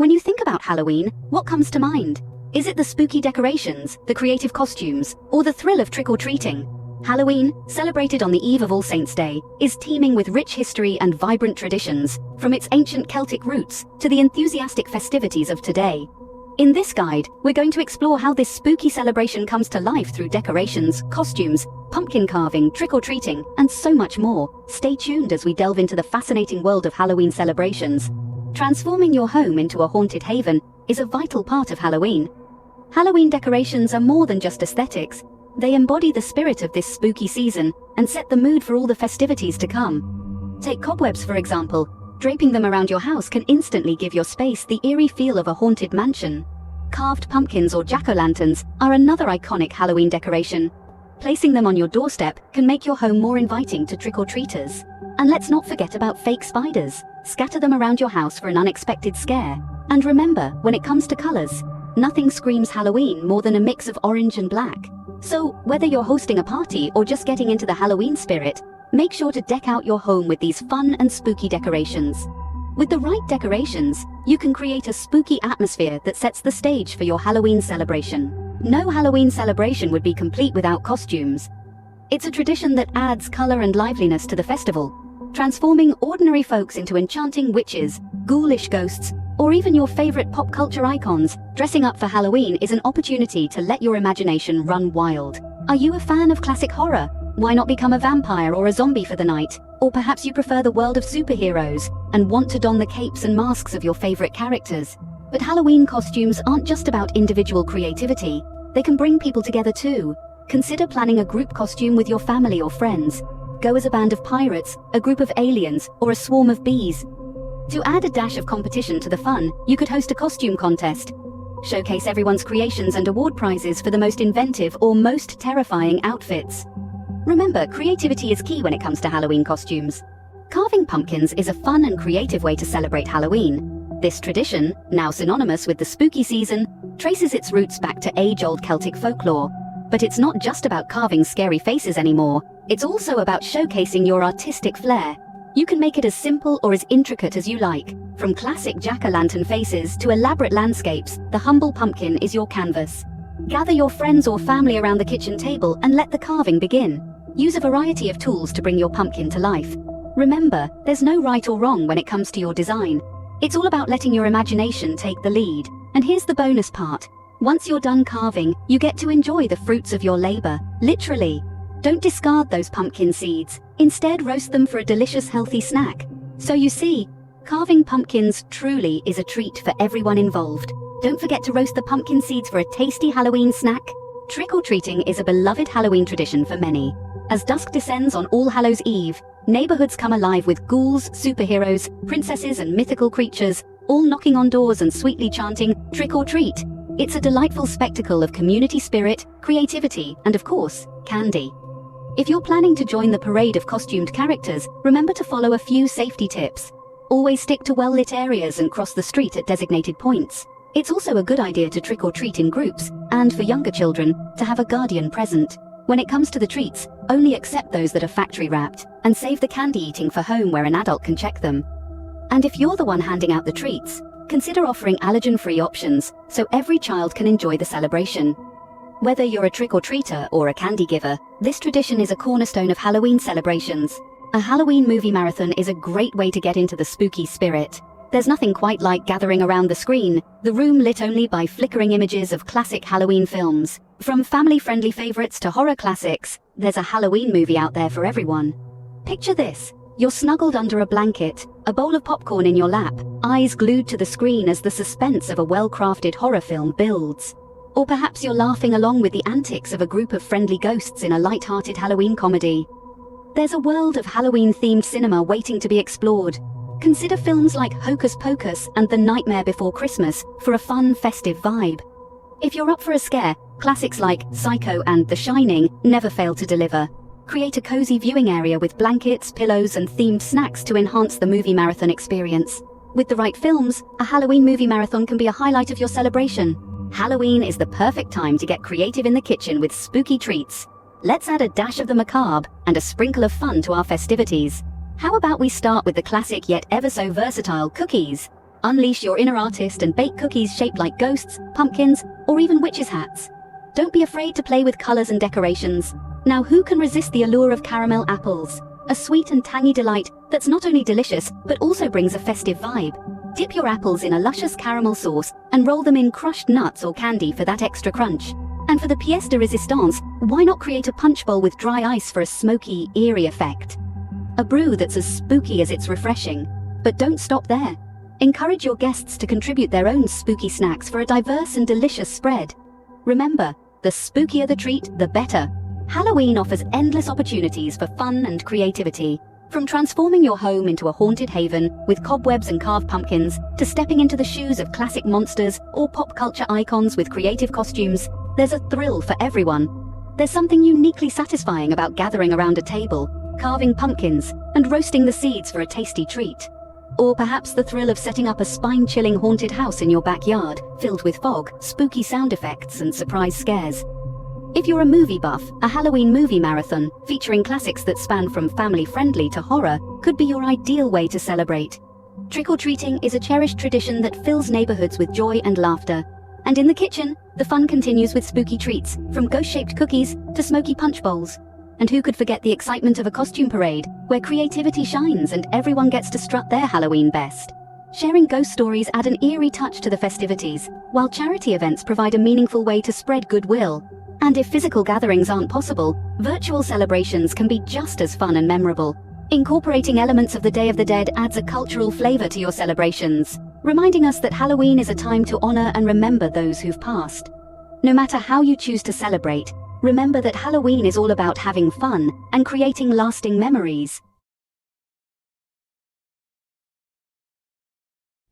When you think about Halloween, what comes to mind? Is it the spooky decorations, the creative costumes, or the thrill of trick-or-treating? Halloween, celebrated on the eve of All Saints' Day, is teeming with rich history and vibrant traditions, from its ancient Celtic roots to the enthusiastic festivities of today. In this guide, we're going to explore how this spooky celebration comes to life through decorations, costumes, pumpkin carving, trick-or-treating, and so much more. Stay tuned as we delve into the fascinating world of Halloween celebrations. Transforming your home into a haunted haven is a vital part of Halloween. Halloween decorations are more than just aesthetics. They embody the spirit of this spooky season and set the mood for all the festivities to come. Take cobwebs, for example. Draping them around your house can instantly give your space the eerie feel of a haunted mansion. Carved pumpkins or jack-o'-lanterns are another iconic Halloween decoration. Placing them on your doorstep can make your home more inviting to trick-or-treaters. And let's not forget about fake spiders. Scatter them around your house for an unexpected scare. And remember, when it comes to colors, nothing screams Halloween more than a mix of orange and black. So, whether you're hosting a party or just getting into the Halloween spirit, make sure to deck out your home with these fun and spooky decorations. With the right decorations, you can create a spooky atmosphere that sets the stage for your Halloween celebration. No Halloween celebration would be complete without costumes. It's a tradition that adds color and liveliness to the festival, transforming ordinary folks into enchanting witches, ghoulish ghosts, or even your favorite pop culture icons. Dressing up for Halloween is an opportunity to let your imagination run wild. Are you a fan of classic horror? Why not become a vampire or a zombie for the night? Or perhaps you prefer the world of superheroes and want to don the capes and masks of your favorite characters. But Halloween costumes aren't just about individual creativity. They can bring people together too. Consider planning a group costume with your family or friends. Go as a band of pirates, a group of aliens, or a swarm of bees. To add a dash of competition to the fun, you could host a costume contest. Showcase everyone's creations and award prizes for the most inventive or most terrifying outfits. Remember, creativity is key when it comes to Halloween costumes. Carving pumpkins is a fun and creative way to celebrate Halloween. This tradition, now synonymous with the spooky season, traces its roots back to age-old Celtic folklore. But it's not just about carving scary faces anymore. It's also about showcasing your artistic flair. You can make it as simple or as intricate as you like. From classic jack-o'-lantern faces to elaborate landscapes, the humble pumpkin is your canvas. Gather your friends or family around the kitchen table and let the carving begin. Use a variety of tools to bring your pumpkin to life. Remember, there's no right or wrong when it comes to your design. It's all about letting your imagination take the lead. And here's the bonus part. Once you're done carving, you get to enjoy the fruits of your labor, literally. Don't discard those pumpkin seeds. Instead, roast them for a delicious, healthy snack. So you see, carving pumpkins truly is a treat for everyone involved. Don't forget to roast the pumpkin seeds for a tasty Halloween snack. Trick-or-treating is a beloved Halloween tradition for many. As dusk descends on All Hallows' Eve, neighborhoods come alive with ghouls, superheroes, princesses, and mythical creatures, all knocking on doors and sweetly chanting, "Trick or treat." It's a delightful spectacle of community spirit, creativity, and of course, candy. If you're planning to join the parade of costumed characters, remember to follow a few safety tips. Always stick to well-lit areas and cross the street at designated points. It's also a good idea to trick or treat in groups, and for younger children, to have a guardian present. When it comes to the treats, only accept those that are factory wrapped, and save the candy eating for home where an adult can check them. And if you're the one handing out the treats, consider offering allergen-free options, so every child can enjoy the celebration. Whether you're a trick-or-treater or a candy giver, this tradition is a cornerstone of Halloween celebrations. A Halloween movie marathon is a great way to get into the spooky spirit. There's nothing quite like gathering around the screen, the room lit only by flickering images of classic Halloween films. From family-friendly favorites to horror classics, there's a Halloween movie out there for everyone. Picture this. You're snuggled under a blanket, a bowl of popcorn in your lap, eyes glued to the screen as the suspense of a well-crafted horror film builds. Or perhaps you're laughing along with the antics of a group of friendly ghosts in a light-hearted Halloween comedy. There's a world of Halloween-themed cinema waiting to be explored. Consider films like Hocus Pocus and The Nightmare Before Christmas for a fun, festive vibe. If you're up for a scare, classics like Psycho and The Shining never fail to deliver. Create a cozy viewing area with blankets, pillows, and themed snacks to enhance the movie marathon experience. With the right films, a Halloween movie marathon can be a highlight of your celebration. Halloween is the perfect time to get creative in the kitchen with spooky treats. Let's add a dash of the macabre and a sprinkle of fun to our festivities. How about we start with the classic yet ever so versatile cookies? Unleash your inner artist and bake cookies shaped like ghosts, pumpkins, or even witches' hats. Don't be afraid to play with colors and decorations. Now, who can resist the allure of caramel apples? A sweet and tangy delight that's not only delicious, but also brings a festive vibe. Dip your apples in a luscious caramel sauce and roll them in crushed nuts or candy for that extra crunch. And for the pièce de résistance, why not create a punch bowl with dry ice for a smoky, eerie effect? A brew that's as spooky as it's refreshing. But don't stop there. Encourage your guests to contribute their own spooky snacks for a diverse and delicious spread. Remember, the spookier the treat, the better. Halloween offers endless opportunities for fun and creativity. From transforming your home into a haunted haven with cobwebs and carved pumpkins, to stepping into the shoes of classic monsters or pop culture icons with creative costumes, there's a thrill for everyone. There's something uniquely satisfying about gathering around a table, carving pumpkins, and roasting the seeds for a tasty treat. Or perhaps the thrill of setting up a spine-chilling haunted house in your backyard, filled with fog, spooky sound effects, and surprise scares. If you're a movie buff, a Halloween movie marathon, featuring classics that span from family-friendly to horror, could be your ideal way to celebrate. Trick-or-treating is a cherished tradition that fills neighborhoods with joy and laughter. And in the kitchen, the fun continues with spooky treats, from ghost-shaped cookies to smoky punch bowls. And who could forget the excitement of a costume parade, where creativity shines and everyone gets to strut their Halloween best? Sharing ghost stories add an eerie touch to the festivities, while charity events provide a meaningful way to spread goodwill. And if physical gatherings aren't possible, virtual celebrations can be just as fun and memorable. Incorporating elements of the Day of the Dead adds a cultural flavor to your celebrations, reminding us that Halloween is a time to honor and remember those who've passed. No matter how you choose to celebrate, remember that Halloween is all about having fun and creating lasting memories.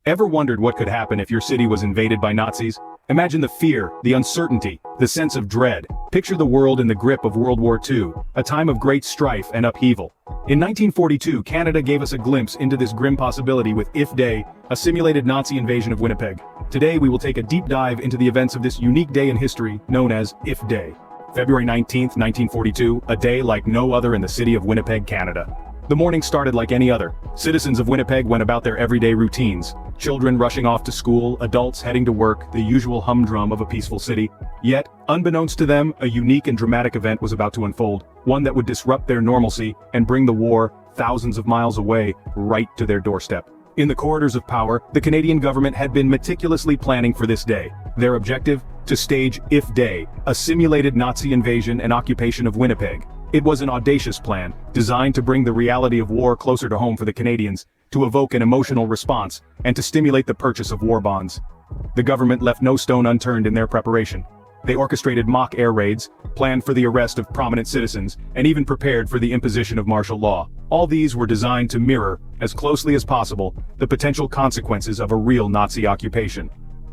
Ever wondered what could happen if your city was invaded by Nazis? Imagine the fear, the uncertainty, the sense of dread. Picture the world in the grip of World War II, a time of great strife and upheaval. In 1942, Canada gave us a glimpse into this grim possibility with If Day, a simulated Nazi invasion of Winnipeg. Today we will take a deep dive into the events of this unique day in history, known as If Day. February 19, 1942, a day like no other in the city of Winnipeg, Canada. The morning started like any other. Citizens of Winnipeg went about their everyday routines. Children rushing off to school, adults heading to work, the usual humdrum of a peaceful city. Yet, unbeknownst to them, a unique and dramatic event was about to unfold, one that would disrupt their normalcy and bring the war, thousands of miles away, right to their doorstep. In the corridors of power, the Canadian government had been meticulously planning for this day. Their objective? To stage If Day, a simulated Nazi invasion and occupation of Winnipeg. It was an audacious plan, designed to bring the reality of war closer to home for the Canadians, to evoke an emotional response, and to stimulate the purchase of war bonds. The government left no stone unturned in their preparation. They orchestrated mock air raids, planned for the arrest of prominent citizens, and even prepared for the imposition of martial law. All these were designed to mirror, as closely as possible, the potential consequences of a real Nazi occupation.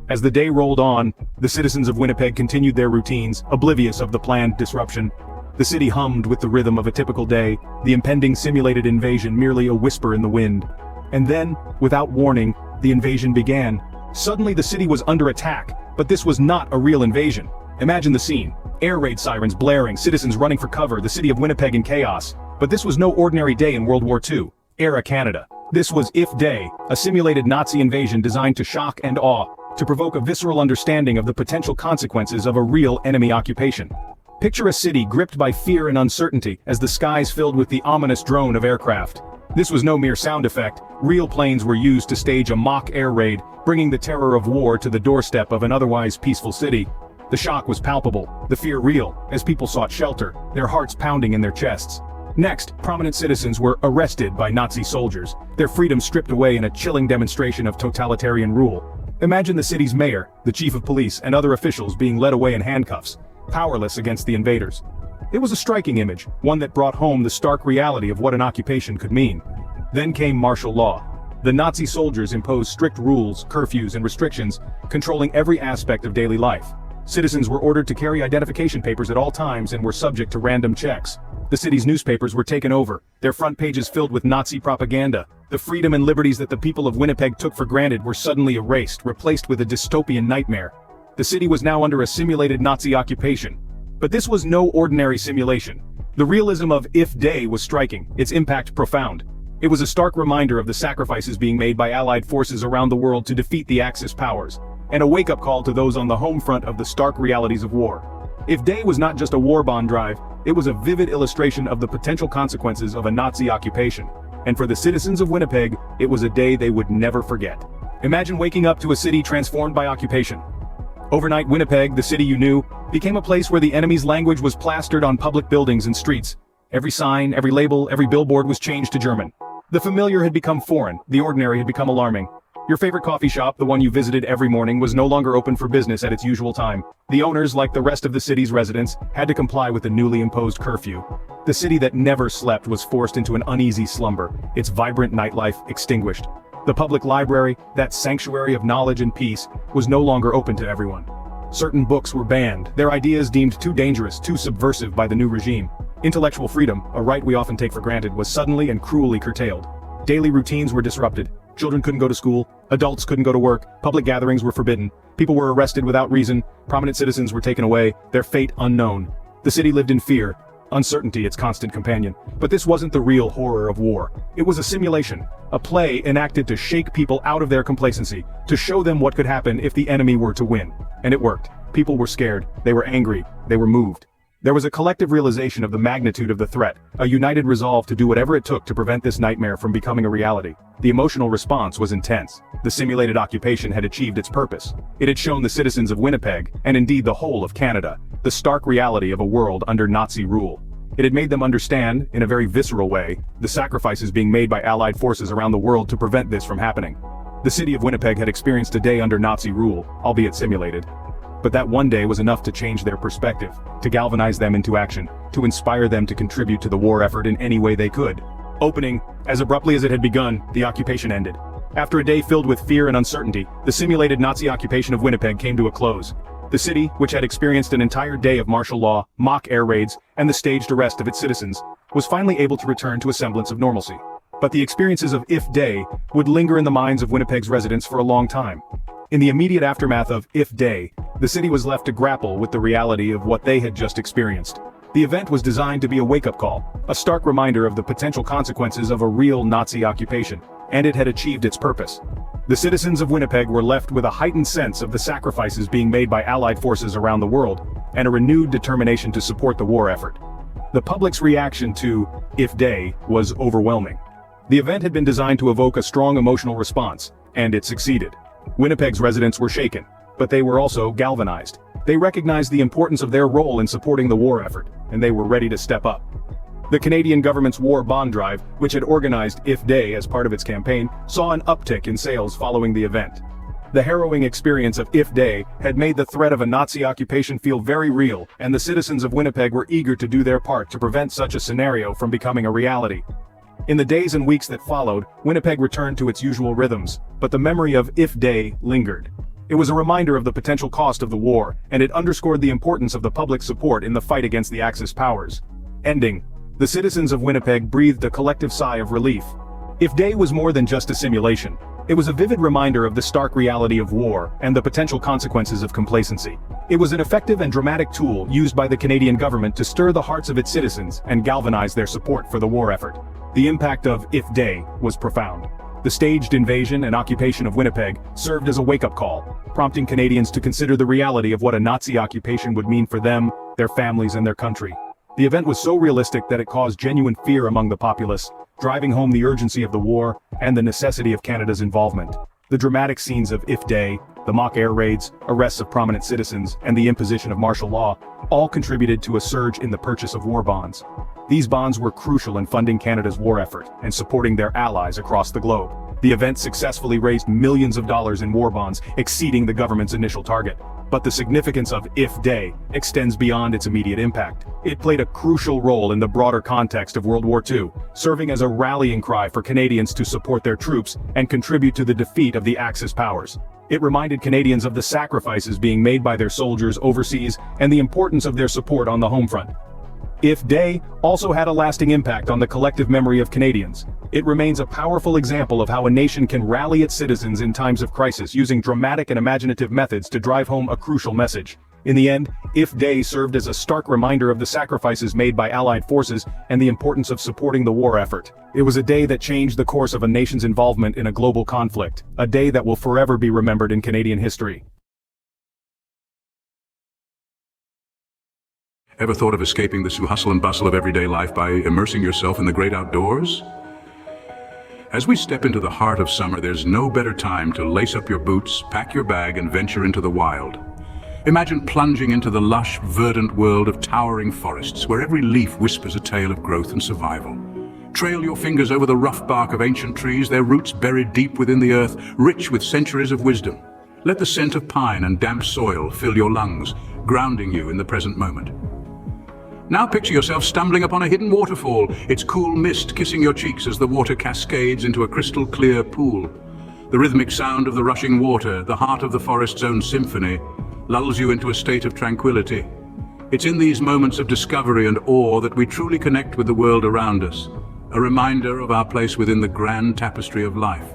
As the day rolled on, the citizens of Winnipeg continued their routines, oblivious of the planned disruption. The city hummed with the rhythm of a typical day, the impending simulated invasion merely a whisper in the wind. And then, without warning, the invasion began. Suddenly the city was under attack, but this was not a real invasion. Imagine the scene. Air raid sirens blaring, citizens running for cover, the city of Winnipeg in chaos. But this was no ordinary day in World War II, era Canada. This was If Day, a simulated Nazi invasion designed to shock and awe, to provoke a visceral understanding of the potential consequences of a real enemy occupation. Picture a city gripped by fear and uncertainty as the skies filled with the ominous drone of aircraft. This was no mere sound effect. Real planes were used to stage a mock air raid, bringing the terror of war to the doorstep of an otherwise peaceful city. The shock was palpable, the fear real, as people sought shelter, their hearts pounding in their chests. Next, prominent citizens were arrested by Nazi soldiers, their freedom stripped away in a chilling demonstration of totalitarian rule. Imagine the city's mayor, the chief of police, and other officials being led away in handcuffs, powerless against the invaders. It was a striking image, one that brought home the stark reality of what an occupation could mean. Then came martial law. The Nazi soldiers imposed strict rules, curfews, and restrictions, controlling every aspect of daily life. Citizens were ordered to carry identification papers at all times and were subject to random checks. The city's newspapers were taken over, their front pages filled with Nazi propaganda. The freedom and liberties that the people of Winnipeg took for granted were suddenly erased, replaced with a dystopian nightmare. The city was now under a simulated Nazi occupation. But this was no ordinary simulation. The realism of If Day was striking, its impact profound. It was a stark reminder of the sacrifices being made by Allied forces around the world to defeat the Axis powers, and a wake-up call to those on the home front of the stark realities of war. If-Day was not just a war bond drive, it was a vivid illustration of the potential consequences of a Nazi occupation. And for the citizens of Winnipeg, it was a day they would never forget. Imagine waking up to a city transformed by occupation. Overnight, Winnipeg, the city you knew, became a place where the enemy's language was plastered on public buildings and streets. Every sign, every label, every billboard was changed to German. The familiar had become foreign, the ordinary had become alarming. Your favorite coffee shop, the one you visited every morning, was no longer open for business at its usual time. The owners, like the rest of the city's residents, had to comply with the newly imposed curfew. The city that never slept was forced into an uneasy slumber, its vibrant nightlife extinguished. The public library, that sanctuary of knowledge and peace, was no longer open to everyone. Certain books were banned, their ideas deemed too dangerous, too subversive by the new regime. Intellectual freedom, a right we often take for granted, was suddenly and cruelly curtailed. Daily routines were disrupted. Children couldn't go to school, adults couldn't go to work, public gatherings were forbidden, people were arrested without reason, prominent citizens were taken away, their fate unknown. The city lived in fear, uncertainty its constant companion. But this wasn't the real horror of war. It was a simulation, a play enacted to shake people out of their complacency, to show them what could happen if the enemy were to win. And it worked. People were scared, they were angry, they were moved. There was a collective realization of the magnitude of the threat, a united resolve to do whatever it took to prevent this nightmare from becoming a reality. The emotional response was intense. The simulated occupation had achieved its purpose. It had shown the citizens of Winnipeg, and indeed the whole of Canada, the stark reality of a world under Nazi rule. It had made them understand, in a very visceral way, the sacrifices being made by Allied forces around the world to prevent this from happening. The city of Winnipeg had experienced a day under Nazi rule, albeit simulated. But that one day was enough to change their perspective, to galvanize them into action, to inspire them to contribute to the war effort in any way they could. Opening, as abruptly as it had begun, the occupation ended. After a day filled with fear and uncertainty, the simulated Nazi occupation of Winnipeg came to a close. The city, which had experienced an entire day of martial law, mock air raids, and the staged arrest of its citizens, was finally able to return to a semblance of normalcy. But the experiences of If-Day would linger in the minds of Winnipeg's residents for a long time. In the immediate aftermath of If-Day, the city was left to grapple with the reality of what they had just experienced. The event was designed to be a wake-up call, a stark reminder of the potential consequences of a real Nazi occupation, and it had achieved its purpose. The citizens of Winnipeg were left with a heightened sense of the sacrifices being made by Allied forces around the world, and a renewed determination to support the war effort. The public's reaction to If-Day was overwhelming. The event had been designed to evoke a strong emotional response, and it succeeded. Winnipeg's residents were shaken, but they were also galvanized. They recognized the importance of their role in supporting the war effort, and they were ready to step up. The Canadian government's war bond drive, which had organized If-Day as part of its campaign, saw an uptick in sales following the event. The harrowing experience of If-Day had made the threat of a Nazi occupation feel very real, and the citizens of Winnipeg were eager to do their part to prevent such a scenario from becoming a reality. In the days and weeks that followed, Winnipeg returned to its usual rhythms, but the memory of If-Day lingered. It was a reminder of the potential cost of the war, and it underscored the importance of the public support in the fight against the Axis powers. Ending, the citizens of Winnipeg breathed a collective sigh of relief. If-Day was more than just a simulation. It was a vivid reminder of the stark reality of war and the potential consequences of complacency. It was an effective and dramatic tool used by the Canadian government to stir the hearts of its citizens and galvanize their support for the war effort. The impact of If-Day was profound. The staged invasion and occupation of Winnipeg served as a wake-up call, prompting Canadians to consider the reality of what a Nazi occupation would mean for them, their families, and their country. The event was so realistic that it caused genuine fear among the populace, driving home the urgency of the war and the necessity of Canada's involvement. The dramatic scenes of If-Day, the mock air raids, arrests of prominent citizens, and the imposition of martial law all contributed to a surge in the purchase of war bonds. These bonds were crucial in funding Canada's war effort and supporting their allies across the globe. The event successfully raised millions of dollars in war bonds, exceeding the government's initial target. But the significance of If-Day extends beyond its immediate impact. It played a crucial role in the broader context of World War II, serving as a rallying cry for Canadians to support their troops and contribute to the defeat of the Axis powers. It reminded Canadians of the sacrifices being made by their soldiers overseas and the importance of their support on the home front. If-Day also had a lasting impact on the collective memory of Canadians. It remains a powerful example of how a nation can rally its citizens in times of crisis using dramatic and imaginative methods to drive home a crucial message. In the end, If Day served as a stark reminder of the sacrifices made by Allied forces and the importance of supporting the war effort. It was a day that changed the course of a nation's involvement in a global conflict, a day that will forever be remembered in Canadian history. Ever thought of escaping the hustle and bustle of everyday life by immersing yourself in the great outdoors? As we step into the heart of summer, there's no better time to lace up your boots, pack your bag, and venture into the wild. Imagine plunging into the lush, verdant world of towering forests, where every leaf whispers a tale of growth and survival. Trail your fingers over the rough bark of ancient trees, their roots buried deep within the earth, rich with centuries of wisdom. Let the scent of pine and damp soil fill your lungs, grounding you in the present moment. Now picture yourself stumbling upon a hidden waterfall, its cool mist kissing your cheeks as the water cascades into a crystal clear pool. The rhythmic sound of the rushing water, the heart of the forest's own symphony, lulls you into a state of tranquility. It's in these moments of discovery and awe that we truly connect with the world around us, a reminder of our place within the grand tapestry of life.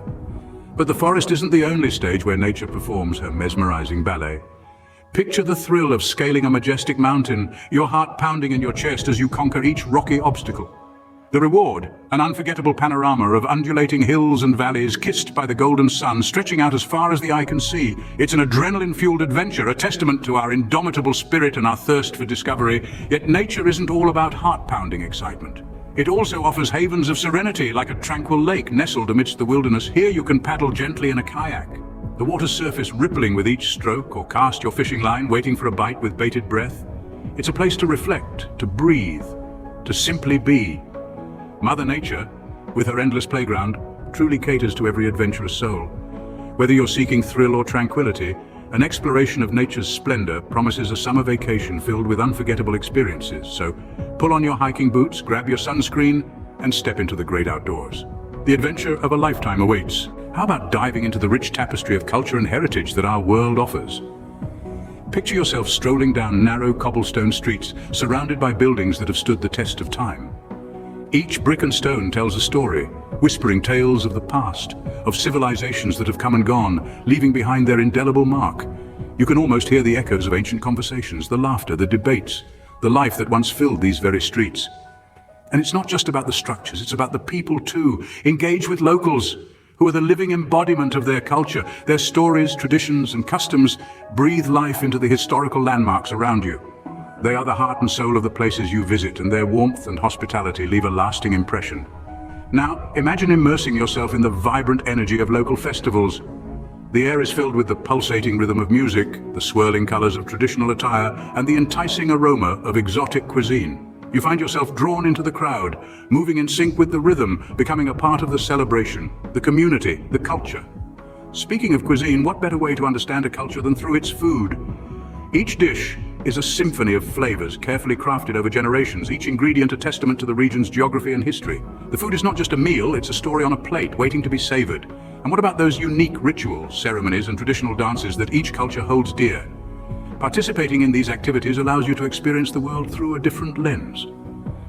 But the forest isn't the only stage where nature performs her mesmerizing ballet. Picture the thrill of scaling a majestic mountain, your heart pounding in your chest as you conquer each rocky obstacle. The reward, an unforgettable panorama of undulating hills and valleys kissed by the golden sun, stretching out as far as the eye can see. It's an adrenaline-fueled adventure, a testament to our indomitable spirit and our thirst for discovery. Yet nature isn't all about heart-pounding excitement. It also offers havens of serenity, like a tranquil lake nestled amidst the wilderness. Here you can paddle gently in a kayak, the water's surface rippling with each stroke, or cast your fishing line, waiting for a bite with bated breath. It's a place to reflect, to breathe, to simply be. Mother Nature, with her endless playground, truly caters to every adventurous soul. Whether you're seeking thrill or tranquility, an exploration of nature's splendor promises a summer vacation filled with unforgettable experiences. So pull on your hiking boots, grab your sunscreen, and step into the great outdoors. The adventure of a lifetime awaits. How about diving into the rich tapestry of culture and heritage that our world offers? Picture yourself strolling down narrow cobblestone streets, surrounded by buildings that have stood the test of time. Each brick and stone tells a story, whispering tales of the past, of civilizations that have come and gone, leaving behind their indelible mark. You can almost hear the echoes of ancient conversations, the laughter, the debates, the life that once filled these very streets. And it's not just about the structures, it's about the people too. Engage with locals, who are the living embodiment of their culture. Their stories, traditions, and customs breathe life into the historical landmarks around you. They are the heart and soul of the places you visit, and their warmth and hospitality leave a lasting impression. Now, imagine immersing yourself in the vibrant energy of local festivals. The air is filled with the pulsating rhythm of music, the swirling colors of traditional attire, and the enticing aroma of exotic cuisine. You find yourself drawn into the crowd, moving in sync with the rhythm, becoming a part of the celebration, the community, the culture. Speaking of cuisine, what better way to understand a culture than through its food? Each dish is a symphony of flavors carefully crafted over generations, each ingredient a testament to the region's geography and history. The food is not just a meal, it's a story on a plate waiting to be savored. And what about those unique rituals, ceremonies, and traditional dances that each culture holds dear? Participating in these activities allows you to experience the world through a different lens,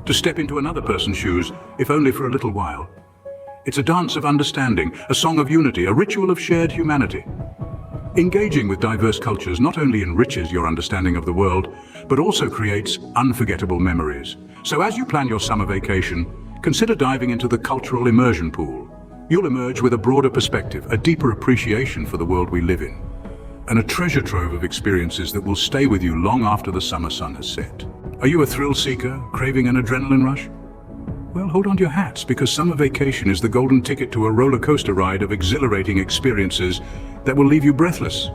to step into another person's shoes, if only for a little while. It's a dance of understanding, a song of unity, a ritual of shared humanity. Engaging with diverse cultures not only enriches your understanding of the world, but also creates unforgettable memories. So as you plan your summer vacation, consider diving into the cultural immersion pool. You'll emerge with a broader perspective, a deeper appreciation for the world we live in, and a treasure trove of experiences that will stay with you long after the summer sun has set. Are you a thrill seeker, craving an adrenaline rush? Well, hold on to your hats, because summer vacation is the golden ticket to a roller coaster ride of exhilarating experiences that will leave you breathless.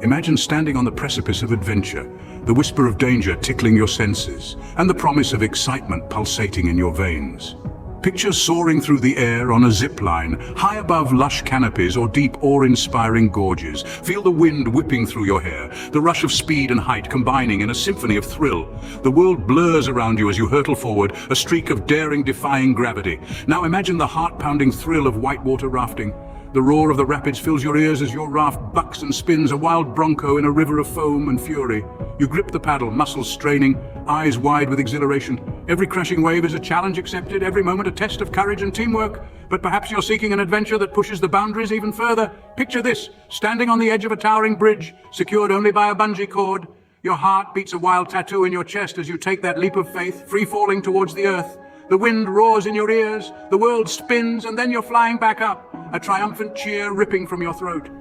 Imagine standing on the precipice of adventure, the whisper of danger tickling your senses, and the promise of excitement pulsating in your veins. Picture soaring through the air on a zip line, high above lush canopies or deep awe-inspiring gorges. Feel the wind whipping through your hair, the rush of speed and height combining in a symphony of thrill. The world blurs around you as you hurtle forward, a streak of daring defying gravity. Now imagine the heart-pounding thrill of whitewater rafting. The roar of the rapids fills your ears as your raft bucks and spins, a wild bronco in a river of foam and fury. You grip the paddle, muscles straining, eyes wide with exhilaration. Every crashing wave is a challenge accepted, every moment a test of courage and teamwork. But perhaps you're seeking an adventure that pushes the boundaries even further. Picture this, standing on the edge of a towering bridge, secured only by a bungee cord. Your heart beats a wild tattoo in your chest as you take that leap of faith, free-falling towards the earth. The wind roars in your ears, the world spins, and then you're flying back up, a triumphant cheer ripping from your throat.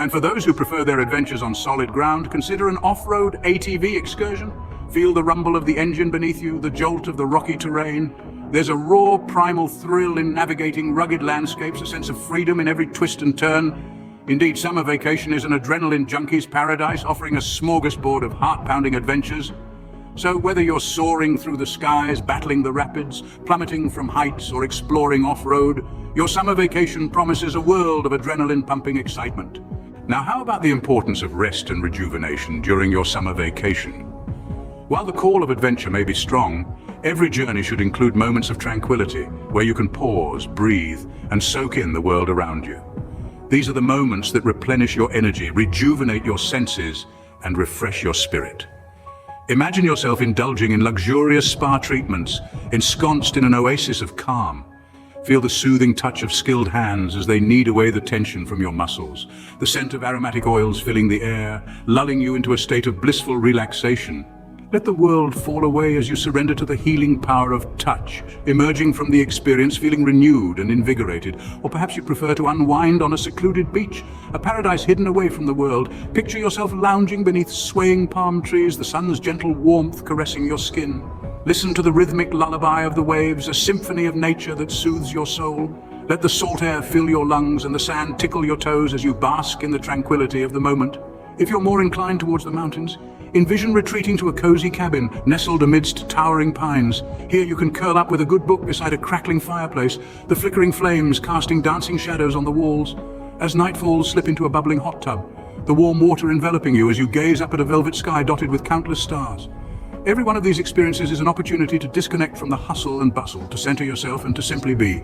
And for those who prefer their adventures on solid ground, consider an off-road ATV excursion. Feel the rumble of the engine beneath you, the jolt of the rocky terrain. There's a raw, primal thrill in navigating rugged landscapes, a sense of freedom in every twist and turn. Indeed, summer vacation is an adrenaline junkie's paradise, offering a smorgasbord of heart-pounding adventures. So whether you're soaring through the skies, battling the rapids, plummeting from heights, or exploring off-road, your summer vacation promises a world of adrenaline-pumping excitement. Now, how about the importance of rest and rejuvenation during your summer vacation? While the call of adventure may be strong, every journey should include moments of tranquility, where you can pause, breathe, and soak in the world around you. These are the moments that replenish your energy, rejuvenate your senses, and refresh your spirit. Imagine yourself indulging in luxurious spa treatments, ensconced in an oasis of calm. Feel the soothing touch of skilled hands as they knead away the tension from your muscles, the scent of aromatic oils filling the air, lulling you into a state of blissful relaxation. Let the world fall away as you surrender to the healing power of touch, emerging from the experience feeling renewed and invigorated. Or perhaps you prefer to unwind on a secluded beach, a paradise hidden away from the world. Picture yourself lounging beneath swaying palm trees, the sun's gentle warmth caressing your skin. Listen to the rhythmic lullaby of the waves, a symphony of nature that soothes your soul. Let the salt air fill your lungs and the sand tickle your toes as you bask in the tranquility of the moment. If you're more inclined towards the mountains, envision retreating to a cozy cabin nestled amidst towering pines. Here you can curl up with a good book beside a crackling fireplace, the flickering flames casting dancing shadows on the walls. As night falls, slip into a bubbling hot tub, the warm water enveloping you as you gaze up at a velvet sky dotted with countless stars. Every one of these experiences is an opportunity to disconnect from the hustle and bustle, to center yourself and to simply be.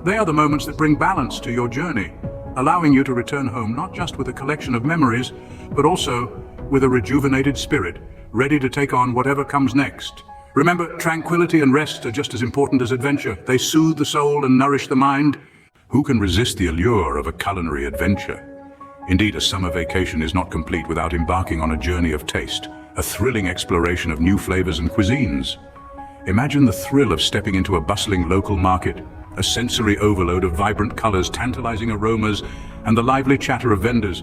They are the moments that bring balance to your journey, allowing you to return home not just with a collection of memories, but also with a rejuvenated spirit, ready to take on whatever comes next. Remember, tranquility and rest are just as important as adventure. They soothe the soul and nourish the mind. Who can resist the allure of a culinary adventure? Indeed, a summer vacation is not complete without embarking on a journey of taste, a thrilling exploration of new flavors and cuisines. Imagine the thrill of stepping into a bustling local market, a sensory overload of vibrant colors, tantalizing aromas, and the lively chatter of vendors.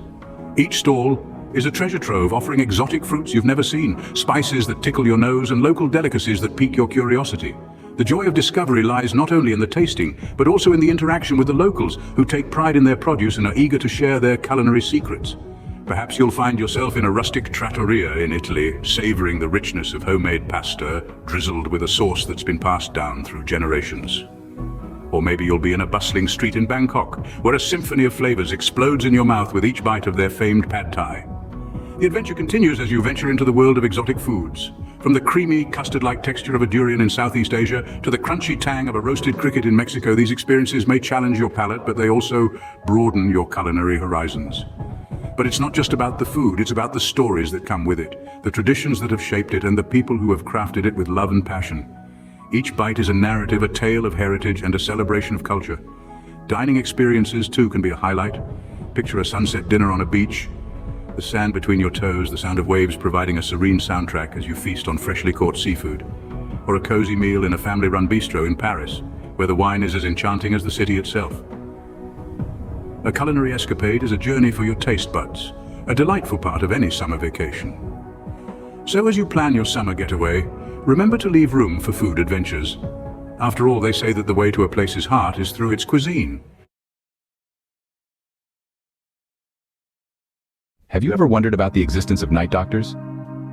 Each stall is a treasure trove offering exotic fruits you've never seen, spices that tickle your nose, and local delicacies that pique your curiosity. The joy of discovery lies not only in the tasting, but also in the interaction with the locals who take pride in their produce and are eager to share their culinary secrets. Perhaps you'll find yourself in a rustic trattoria in Italy, savoring the richness of homemade pasta, drizzled with a sauce that's been passed down through generations. Or maybe you'll be in a bustling street in Bangkok, where a symphony of flavors explodes in your mouth with each bite of their famed pad thai. The adventure continues as you venture into the world of exotic foods. From the creamy, custard-like texture of a durian in Southeast Asia to the crunchy tang of a roasted cricket in Mexico, these experiences may challenge your palate, but they also broaden your culinary horizons. But it's not just about the food, it's about the stories that come with it, the traditions that have shaped it, and the people who have crafted it with love and passion. Each bite is a narrative, a tale of heritage, and a celebration of culture. Dining experiences, too, can be a highlight. Picture a sunset dinner on a beach, the sand between your toes, the sound of waves providing a serene soundtrack as you feast on freshly caught seafood. Or a cozy meal in a family-run bistro in Paris, where the wine is as enchanting as the city itself. A culinary escapade is a journey for your taste buds, a delightful part of any summer vacation. So as you plan your summer getaway, remember to leave room for food adventures. After all, they say that the way to a place's heart is through its cuisine. Have you ever wondered about the existence of night doctors?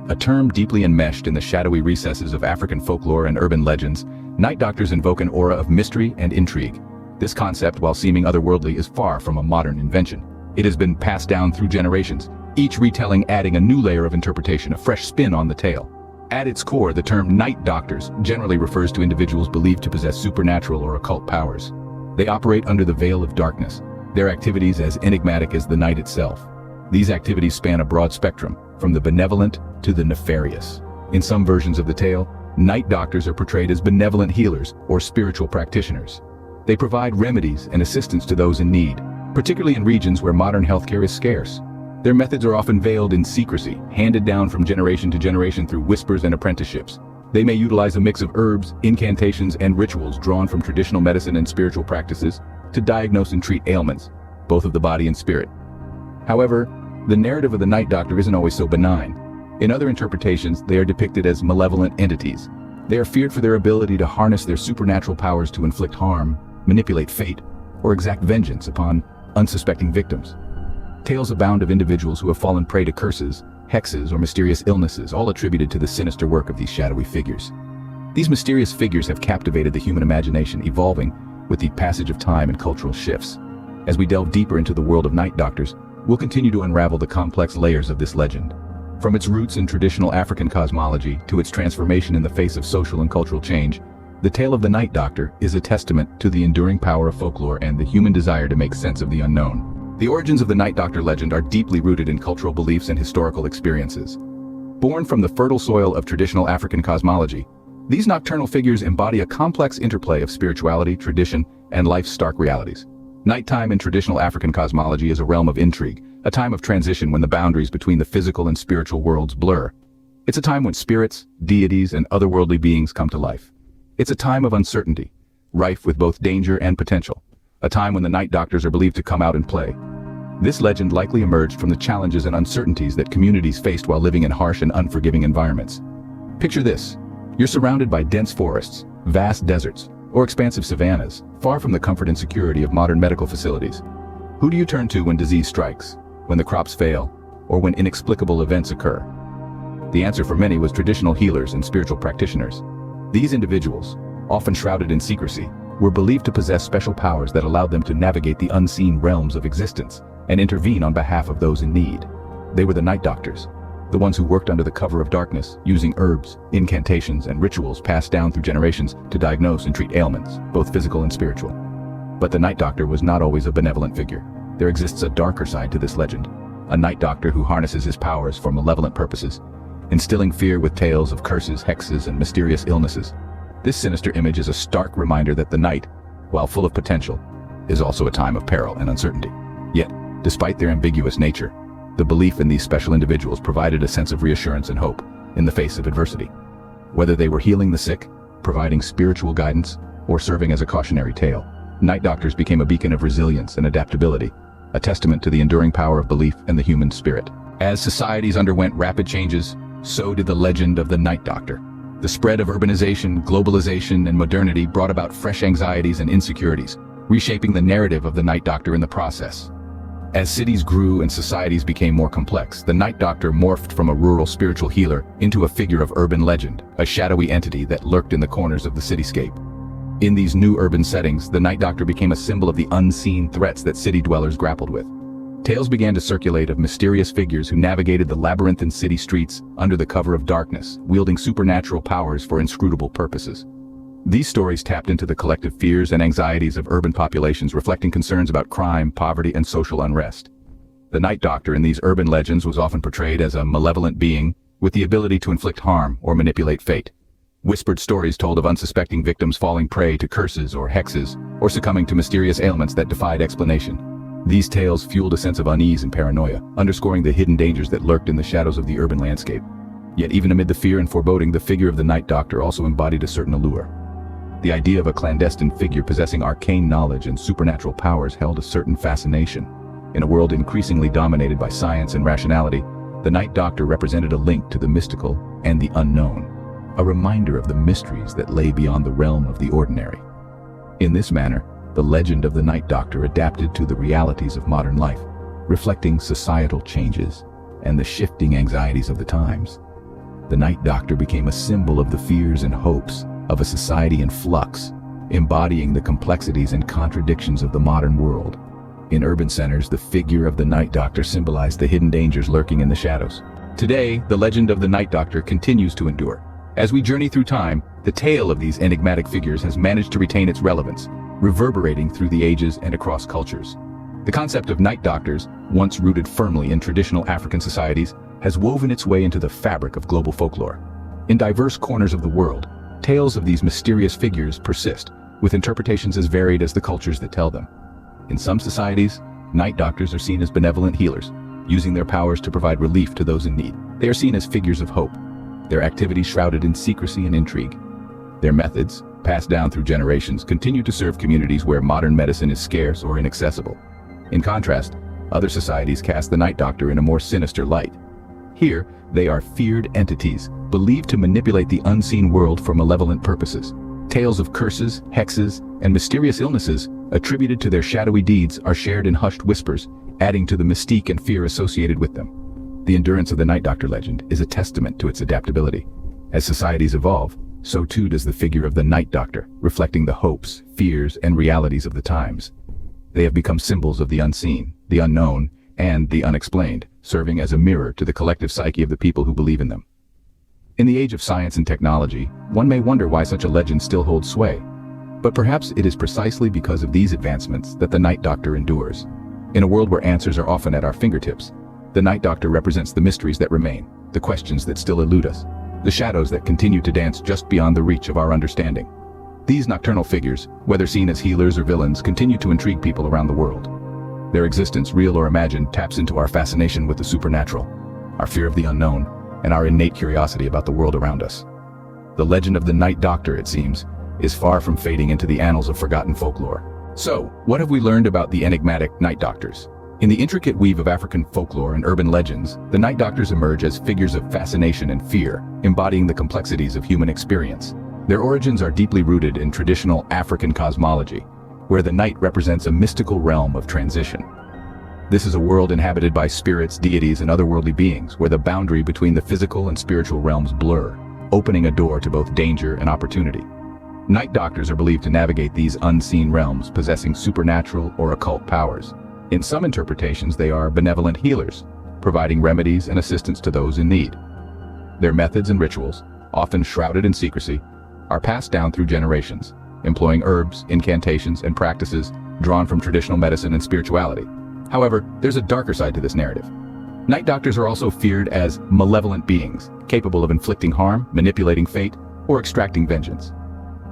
A term deeply enmeshed in the shadowy recesses of African folklore and urban legends, night doctors invoke an aura of mystery and intrigue. This concept, while seeming otherworldly, is far from a modern invention. It has been passed down through generations, each retelling adding a new layer of interpretation, a fresh spin on the tale. At its core, the term night doctors generally refers to individuals believed to possess supernatural or occult powers. They operate under the veil of darkness, their activities as enigmatic as the night itself. These activities span a broad spectrum, from the benevolent to the nefarious. In some versions of the tale, night doctors are portrayed as benevolent healers or spiritual practitioners. They provide remedies and assistance to those in need, particularly in regions where modern healthcare is scarce. Their methods are often veiled in secrecy, handed down from generation to generation through whispers and apprenticeships. They may utilize a mix of herbs, incantations, and rituals drawn from traditional medicine and spiritual practices to diagnose and treat ailments, both of the body and spirit. However, the narrative of the Night Doctor isn't always so benign. In other interpretations, they are depicted as malevolent entities. They are feared for their ability to harness their supernatural powers to inflict harm, manipulate fate, or exact vengeance upon unsuspecting victims. Tales abound of individuals who have fallen prey to curses, hexes, or mysterious illnesses, all attributed to the sinister work of these shadowy figures. These mysterious figures have captivated the human imagination, evolving with the passage of time and cultural shifts. As we delve deeper into the world of Night Doctors, we'll continue to unravel the complex layers of this legend. From its roots in traditional African cosmology to its transformation in the face of social and cultural change, the tale of the Night Doctor is a testament to the enduring power of folklore and the human desire to make sense of the unknown. The origins of the Night Doctor legend are deeply rooted in cultural beliefs and historical experiences. Born from the fertile soil of traditional African cosmology, these nocturnal figures embody a complex interplay of spirituality, tradition, and life's stark realities. Nighttime in traditional African cosmology is a realm of intrigue, a time of transition when the boundaries between the physical and spiritual worlds blur. It's a time when spirits, deities, and otherworldly beings come to life. It's a time of uncertainty, rife with both danger and potential, a time when the Night Doctors are believed to come out and play. This legend likely emerged from the challenges and uncertainties that communities faced while living in harsh and unforgiving environments. Picture this. You're surrounded by dense forests, vast deserts, or expansive savannas, far from the comfort and security of modern medical facilities. Who do you turn to when disease strikes, when the crops fail, or when inexplicable events occur? The answer for many was traditional healers and spiritual practitioners. These individuals, often shrouded in secrecy, were believed to possess special powers that allowed them to navigate the unseen realms of existence and intervene on behalf of those in need. They were the Night Doctors, the ones who worked under the cover of darkness, using herbs, incantations, and rituals passed down through generations to diagnose and treat ailments, both physical and spiritual. But the Night Doctor was not always a benevolent figure. There exists a darker side to this legend, a Night Doctor who harnesses his powers for malevolent purposes, instilling fear with tales of curses, hexes, and mysterious illnesses. This sinister image is a stark reminder that the night, while full of potential, is also a time of peril and uncertainty. Yet, despite their ambiguous nature, the belief in these special individuals provided a sense of reassurance and hope in the face of adversity. Whether they were healing the sick, providing spiritual guidance, or serving as a cautionary tale, Night Doctors became a beacon of resilience and adaptability, a testament to the enduring power of belief and the human spirit. As societies underwent rapid changes, so did the legend of the Night Doctor. The spread of urbanization, globalization, and modernity brought about fresh anxieties and insecurities, reshaping the narrative of the Night Doctor in the process. As cities grew and societies became more complex, the Night Doctor morphed from a rural spiritual healer into a figure of urban legend, a shadowy entity that lurked in the corners of the cityscape. In these new urban settings, the Night Doctor became a symbol of the unseen threats that city dwellers grappled with. Tales began to circulate of mysterious figures who navigated the labyrinthine city streets under the cover of darkness, wielding supernatural powers for inscrutable purposes. These stories tapped into the collective fears and anxieties of urban populations, reflecting concerns about crime, poverty, and social unrest. The Night Doctor in these urban legends was often portrayed as a malevolent being with the ability to inflict harm or manipulate fate. Whispered stories told of unsuspecting victims falling prey to curses or hexes, or succumbing to mysterious ailments that defied explanation. These tales fueled a sense of unease and paranoia, underscoring the hidden dangers that lurked in the shadows of the urban landscape. Yet even amid the fear and foreboding, the figure of the Night Doctor also embodied a certain allure. The idea of a clandestine figure possessing arcane knowledge and supernatural powers held a certain fascination. In a world increasingly dominated by science and rationality, the Night Doctor represented a link to the mystical and the unknown, a reminder of the mysteries that lay beyond the realm of the ordinary. In this manner, the legend of the Night Doctor adapted to the realities of modern life, reflecting societal changes and the shifting anxieties of the times. The Night Doctor became a symbol of the fears and hopes of a society in flux, embodying the complexities and contradictions of the modern world. In urban centers, the figure of the Night Doctor symbolized the hidden dangers lurking in the shadows. Today, the legend of the Night Doctor continues to endure. As we journey through time, the tale of these enigmatic figures has managed to retain its relevance, reverberating through the ages and across cultures. The concept of Night Doctors, once rooted firmly in traditional African societies, has woven its way into the fabric of global folklore. In diverse corners of the world, tales of these mysterious figures persist, with interpretations as varied as the cultures that tell them. In some societies, Night Doctors are seen as benevolent healers, using their powers to provide relief to those in need. They are seen as figures of hope, their activities shrouded in secrecy and intrigue. Their methods, passed down through generations, continue to serve communities where modern medicine is scarce or inaccessible. In contrast, other societies cast the Night Doctor in a more sinister light. Here, they are feared entities, believed to manipulate the unseen world for malevolent purposes. Tales of curses, hexes, and mysterious illnesses attributed to their shadowy deeds are shared in hushed whispers, adding to the mystique and fear associated with them. The endurance of the Night Doctor legend is a testament to its adaptability. As societies evolve, so too does the figure of the Night Doctor, reflecting the hopes, fears, and realities of the times. They have become symbols of the unseen, the unknown, and the unexplained, serving as a mirror to the collective psyche of the people who believe in them. In the age of science and technology, one may wonder why such a legend still holds sway. But perhaps it is precisely because of these advancements that the Night Doctor endures. In a world where answers are often at our fingertips, the Night Doctor represents the mysteries that remain, the questions that still elude us, the shadows that continue to dance just beyond the reach of our understanding. These nocturnal figures, whether seen as healers or villains, continue to intrigue people around the world. Their existence, real or imagined, taps into our fascination with the supernatural, our fear of the unknown, and our innate curiosity about the world around us. The legend of the Night Doctor, it seems, is far from fading into the annals of forgotten folklore. So, what have we learned about the enigmatic Night Doctors? In the intricate weave of African folklore and urban legends, the Night Doctors emerge as figures of fascination and fear, embodying the complexities of human experience. Their origins are deeply rooted in traditional African cosmology, where the night represents a mystical realm of transition. This is a world inhabited by spirits, deities, and otherworldly beings, where the boundary between the physical and spiritual realms blur, opening a door to both danger and opportunity. Night Doctors are believed to navigate these unseen realms, possessing supernatural or occult powers. In some interpretations, they are benevolent healers, providing remedies and assistance to those in need. Their methods and rituals, often shrouded in secrecy, are passed down through generations, employing herbs, incantations, and practices drawn from traditional medicine and spirituality. However, there's a darker side to this narrative. Night Doctors are also feared as malevolent beings, capable of inflicting harm, manipulating fate, or extracting vengeance.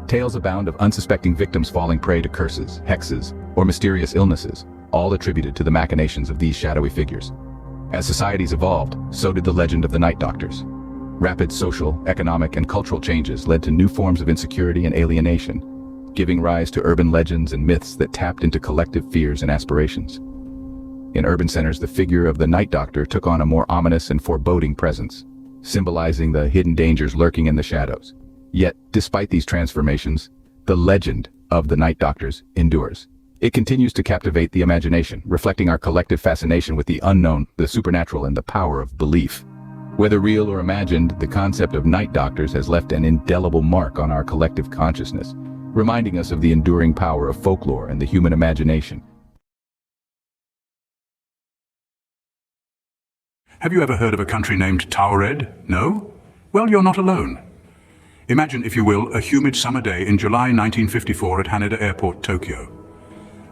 Tales abound of unsuspecting victims falling prey to curses, hexes, or mysterious illnesses, all attributed to the machinations of these shadowy figures. As societies evolved, so did the legend of the Night Doctors. Rapid social, economic, and cultural changes led to new forms of insecurity and alienation, giving rise to urban legends and myths that tapped into collective fears and aspirations. In urban centers, the figure of the Night Doctor took on a more ominous and foreboding presence, symbolizing the hidden dangers lurking in the shadows. Yet, despite these transformations, the legend of the Night Doctors endures. It continues to captivate the imagination, reflecting our collective fascination with the unknown, the supernatural, and the power of belief. Whether real or imagined, the concept of Night Doctors has left an indelible mark on our collective consciousness, reminding us of the enduring power of folklore and the human imagination. Have you ever heard of a country named Taured? No? Well, you're not alone. Imagine, if you will, a humid summer day in July 1954 at Haneda Airport, Tokyo.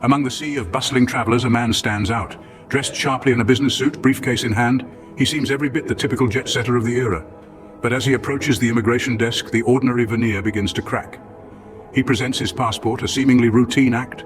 Among the sea of bustling travelers, a man stands out. Dressed sharply in a business suit, briefcase in hand, he seems every bit the typical jet-setter of the era. But as he approaches the immigration desk, the ordinary veneer begins to crack. He presents his passport, a seemingly routine act,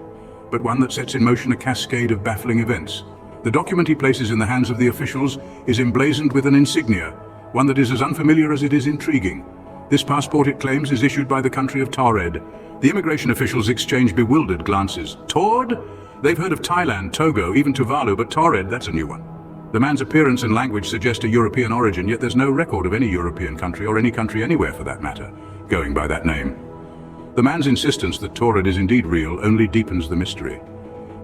but one that sets in motion a cascade of baffling events. The document he places in the hands of the officials is emblazoned with an insignia, one that is as unfamiliar as it is intriguing. This passport, it claims, is issued by the country of Taured. The immigration officials exchange bewildered glances. Taured? They've heard of Thailand, Togo, even Tuvalu, but Taured, that's a new one. The man's appearance and language suggest a European origin, yet there's no record of any European country, or any country anywhere for that matter, going by that name. The man's insistence that Taured is indeed real only deepens the mystery.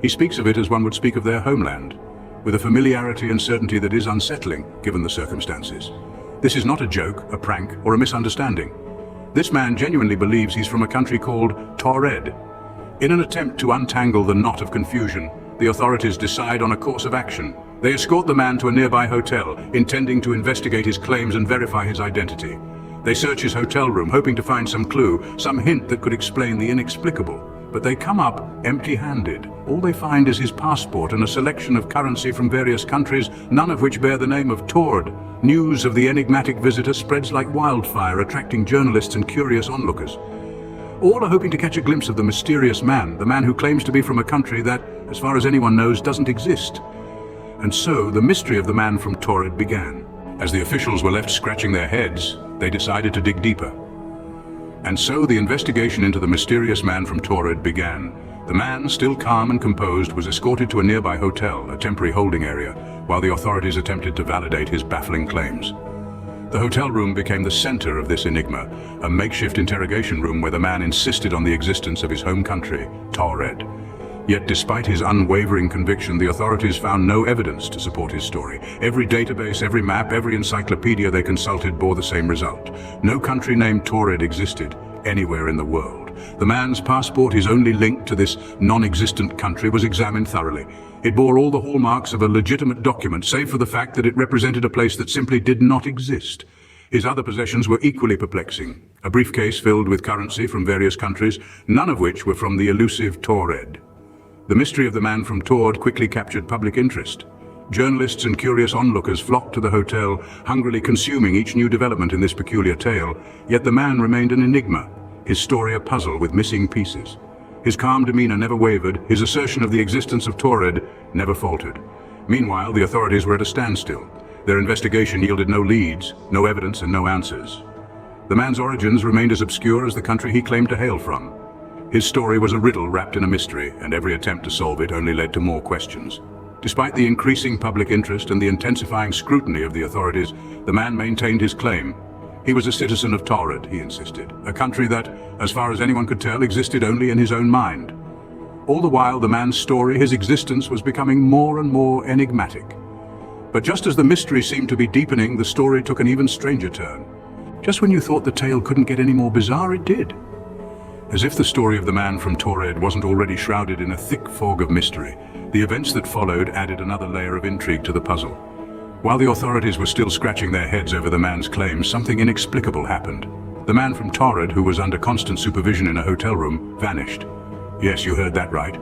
He speaks of it as one would speak of their homeland, with a familiarity and certainty that is unsettling, given the circumstances. This is not a joke, a prank, or a misunderstanding. This man genuinely believes he's from a country called Taured. In an attempt to untangle the knot of confusion, the authorities decide on a course of action. They escort the man to a nearby hotel, intending to investigate his claims and verify his identity. They search his hotel room, hoping to find some clue, some hint that could explain the inexplicable. But they come up empty-handed. All they find is his passport and a selection of currency from various countries, none of which bear the name of Taured. News of the enigmatic visitor spreads like wildfire, attracting journalists and curious onlookers. All are hoping to catch a glimpse of the mysterious man, the man who claims to be from a country that, as far as anyone knows, doesn't exist. And so the mystery of the man from Taured began. As the officials were left scratching their heads, they decided to dig deeper. And so the investigation into the mysterious man from Taured began. The man, still calm and composed, was escorted to a nearby hotel, a temporary holding area, while the authorities attempted to validate his baffling claims. The hotel room became the center of this enigma, a makeshift interrogation room where the man insisted on the existence of his home country, Taured. Yet despite his unwavering conviction, the authorities found no evidence to support his story. Every database, every map, every encyclopedia they consulted bore the same result. No country named Taured existed anywhere in the world. The man's passport, his only link to this non-existent country, was examined thoroughly. It bore all the hallmarks of a legitimate document, save for the fact that it represented a place that simply did not exist. His other possessions were equally perplexing. A briefcase filled with currency from various countries, none of which were from the elusive Taured. The mystery of the man from Taured quickly captured public interest. Journalists and curious onlookers flocked to the hotel, hungrily consuming each new development in this peculiar tale. Yet the man remained an enigma, his story a puzzle with missing pieces. His calm demeanor never wavered, his assertion of the existence of Taured never faltered. Meanwhile, the authorities were at a standstill. Their investigation yielded no leads, no evidence, and no answers. The man's origins remained as obscure as the country he claimed to hail from. His story was a riddle wrapped in a mystery, and every attempt to solve it only led to more questions. Despite the increasing public interest and the intensifying scrutiny of the authorities, the man maintained his claim. He was a citizen of Taured, he insisted, a country that, as far as anyone could tell, existed only in his own mind. All the while, the man's story, his existence, was becoming more and more enigmatic. But just as the mystery seemed to be deepening, the story took an even stranger turn. Just when you thought the tale couldn't get any more bizarre, it did. As if the story of the man from Taured wasn't already shrouded in a thick fog of mystery, the events that followed added another layer of intrigue to the puzzle. While the authorities were still scratching their heads over the man's claims, something inexplicable happened. The man from Taured, who was under constant supervision in a hotel room, vanished. Yes, you heard that right.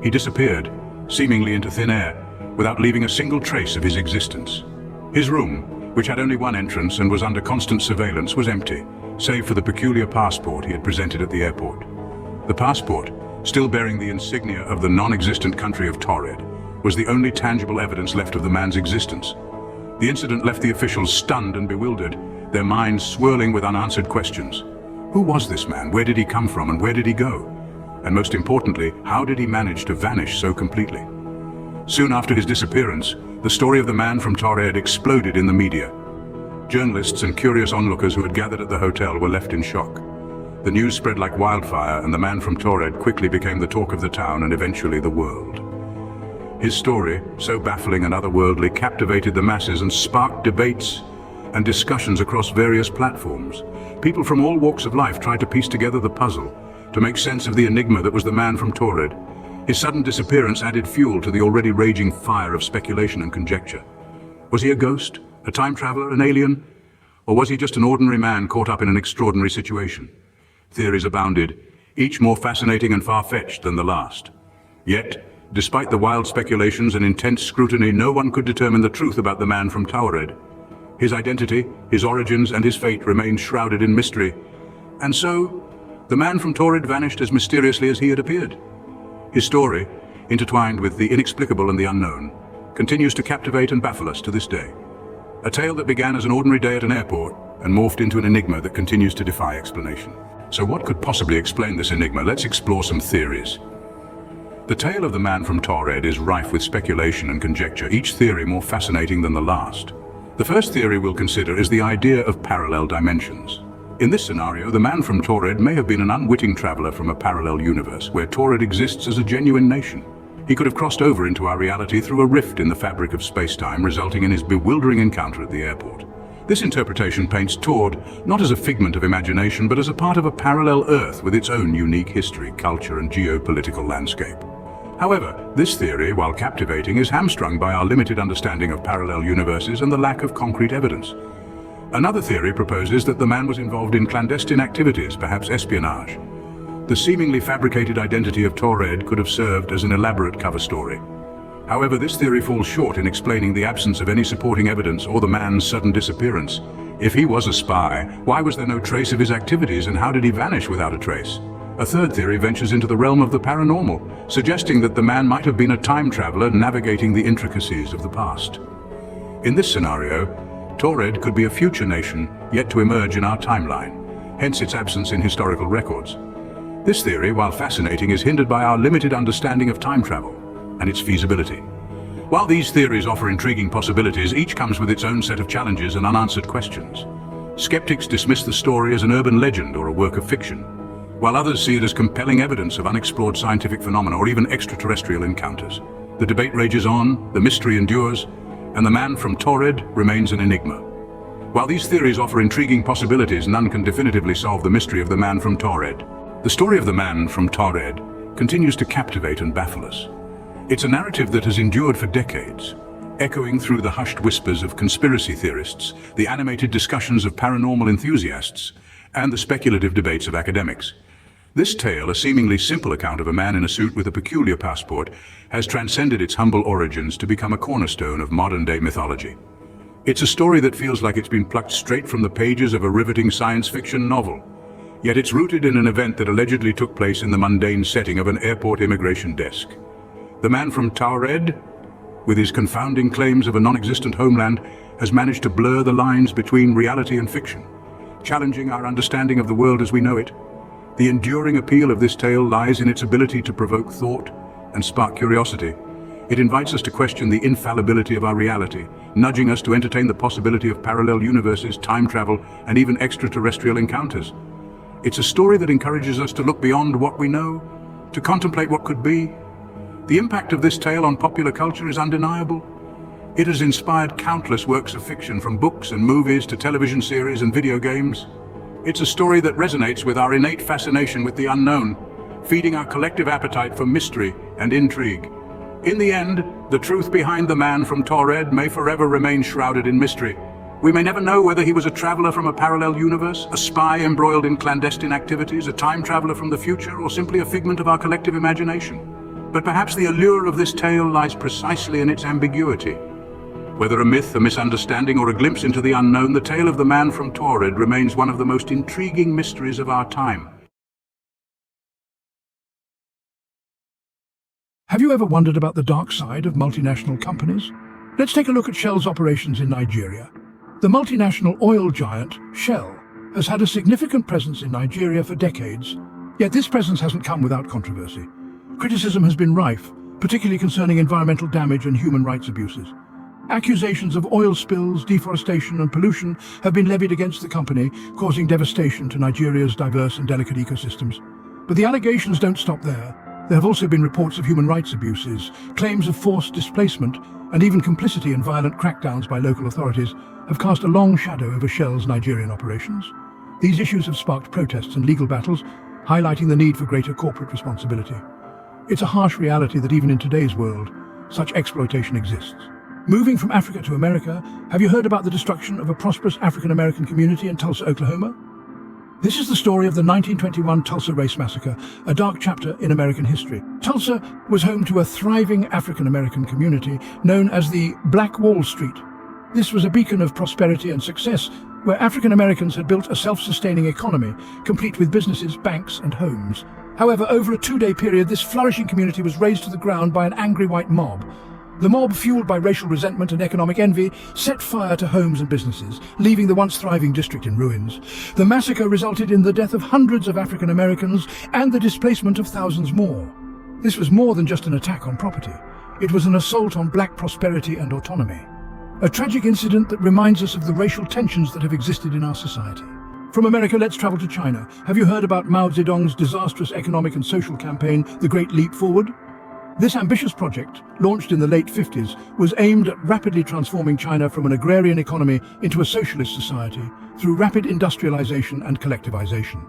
He disappeared, seemingly into thin air, without leaving a single trace of his existence. His room, which had only one entrance and was under constant surveillance, was empty, save for the peculiar passport he had presented at the airport. The passport, still bearing the insignia of the non-existent country of Taured, was the only tangible evidence left of the man's existence. The incident left the officials stunned and bewildered, their minds swirling with unanswered questions. Who was this man? Where did he come from, and where did he go? And most importantly, how did he manage to vanish so completely? Soon after his disappearance, the story of the man from Taured exploded in the media. Journalists and curious onlookers who had gathered at the hotel were left in shock. The news spread like wildfire, and the man from Taured quickly became the talk of the town and eventually the world. His story, so baffling and otherworldly, captivated the masses and sparked debates and discussions across various platforms. People from all walks of life tried to piece together the puzzle, to make sense of the enigma that was the man from Taured. His sudden disappearance added fuel to the already raging fire of speculation and conjecture. Was he a ghost, a time traveler, an alien? Or was he just an ordinary man caught up in an extraordinary situation? Theories abounded, each more fascinating and far-fetched than the last. Yet, despite the wild speculations and intense scrutiny, no one could determine the truth about the man from Taured. His identity, his origins, and his fate remained shrouded in mystery. And so, the man from Taured vanished as mysteriously as he had appeared. His story, intertwined with the inexplicable and the unknown, continues to captivate and baffle us to this day. A tale that began as an ordinary day at an airport and morphed into an enigma that continues to defy explanation. So what could possibly explain this enigma? Let's explore some theories. The tale of the man from Taured is rife with speculation and conjecture, each theory more fascinating than the last. The first theory we'll consider is the idea of parallel dimensions. In this scenario, the man from Taured may have been an unwitting traveler from a parallel universe where Taured exists as a genuine nation. He could have crossed over into our reality through a rift in the fabric of space-time, resulting in his bewildering encounter at the airport. This interpretation paints Taured not as a figment of imagination, but as a part of a parallel Earth with its own unique history, culture, and geopolitical landscape. However, this theory, while captivating, is hamstrung by our limited understanding of parallel universes and the lack of concrete evidence. Another theory proposes that the man was involved in clandestine activities, perhaps espionage. The seemingly fabricated identity of Taured could have served as an elaborate cover story. However, this theory falls short in explaining the absence of any supporting evidence or the man's sudden disappearance. If he was a spy, why was there no trace of his activities, and how did he vanish without a trace? A third theory ventures into the realm of the paranormal, suggesting that the man might have been a time traveler navigating the intricacies of the past. In this scenario, Taured could be a future nation yet to emerge in our timeline, hence its absence in historical records. This theory, while fascinating, is hindered by our limited understanding of time travel and its feasibility. While these theories offer intriguing possibilities, each comes with its own set of challenges and unanswered questions. Skeptics dismiss the story as an urban legend or a work of fiction, while others see it as compelling evidence of unexplored scientific phenomena or even extraterrestrial encounters. The debate rages on, the mystery endures, and the man from Taured remains an enigma. While these theories offer intriguing possibilities, none can definitively solve the mystery of the man from Taured. The story of the man from Taured continues to captivate and baffle us. It's a narrative that has endured for decades, echoing through the hushed whispers of conspiracy theorists, the animated discussions of paranormal enthusiasts, and the speculative debates of academics. This tale, a seemingly simple account of a man in a suit with a peculiar passport, has transcended its humble origins to become a cornerstone of modern-day mythology. It's a story that feels like it's been plucked straight from the pages of a riveting science fiction novel, yet it's rooted in an event that allegedly took place in the mundane setting of an airport immigration desk. The man from Taured, with his confounding claims of a non-existent homeland, has managed to blur the lines between reality and fiction, challenging our understanding of the world as we know it. The enduring appeal of this tale lies in its ability to provoke thought and spark curiosity. It invites us to question the infallibility of our reality, nudging us to entertain the possibility of parallel universes, time travel, and even extraterrestrial encounters. It's a story that encourages us to look beyond what we know, to contemplate what could be. The impact of this tale on popular culture is undeniable. It has inspired countless works of fiction, from books and movies to television series and video games. It's a story that resonates with our innate fascination with the unknown, feeding our collective appetite for mystery and intrigue. In the end, the truth behind the man from Taured may forever remain shrouded in mystery. We may never know whether he was a traveler from a parallel universe, a spy embroiled in clandestine activities, a time traveler from the future, or simply a figment of our collective imagination. But perhaps the allure of this tale lies precisely in its ambiguity. Whether a myth, a misunderstanding, or a glimpse into the unknown, the tale of the man from Taured remains one of the most intriguing mysteries of our time. Have you ever wondered about the dark side of multinational companies? Let's take a look at Shell's operations in Nigeria. The multinational oil giant, Shell, has had a significant presence in Nigeria for decades, yet this presence hasn't come without controversy. Criticism has been rife, particularly concerning environmental damage and human rights abuses. Accusations of oil spills, deforestation and pollution have been levied against the company, causing devastation to Nigeria's diverse and delicate ecosystems. But the allegations don't stop there. There have also been reports of human rights abuses, claims of forced displacement, and even complicity in violent crackdowns by local authorities have cast a long shadow over Shell's Nigerian operations. These issues have sparked protests and legal battles, highlighting the need for greater corporate responsibility. It's a harsh reality that even in today's world, such exploitation exists. Moving from Africa to America, have you heard about the destruction of a prosperous African-American community in Tulsa, Oklahoma? This is the story of the 1921 Tulsa Race Massacre, a dark chapter in American history. Tulsa was home to a thriving African-American community known as the Black Wall Street. This was a beacon of prosperity and success, where African-Americans had built a self-sustaining economy, complete with businesses, banks, and homes. However, over a two-day period, this flourishing community was razed to the ground by an angry white mob. The mob, fueled by racial resentment and economic envy, set fire to homes and businesses, leaving the once thriving district in ruins. The massacre resulted in the death of hundreds of African Americans and the displacement of thousands more. This was more than just an attack on property. It was an assault on black prosperity and autonomy. A tragic incident that reminds us of the racial tensions that have existed in our society. From America, let's travel to China. Have you heard about Mao Zedong's disastrous economic and social campaign, The Great Leap Forward? This ambitious project, launched in the late 50s, was aimed at rapidly transforming China from an agrarian economy into a socialist society through rapid industrialization and collectivization.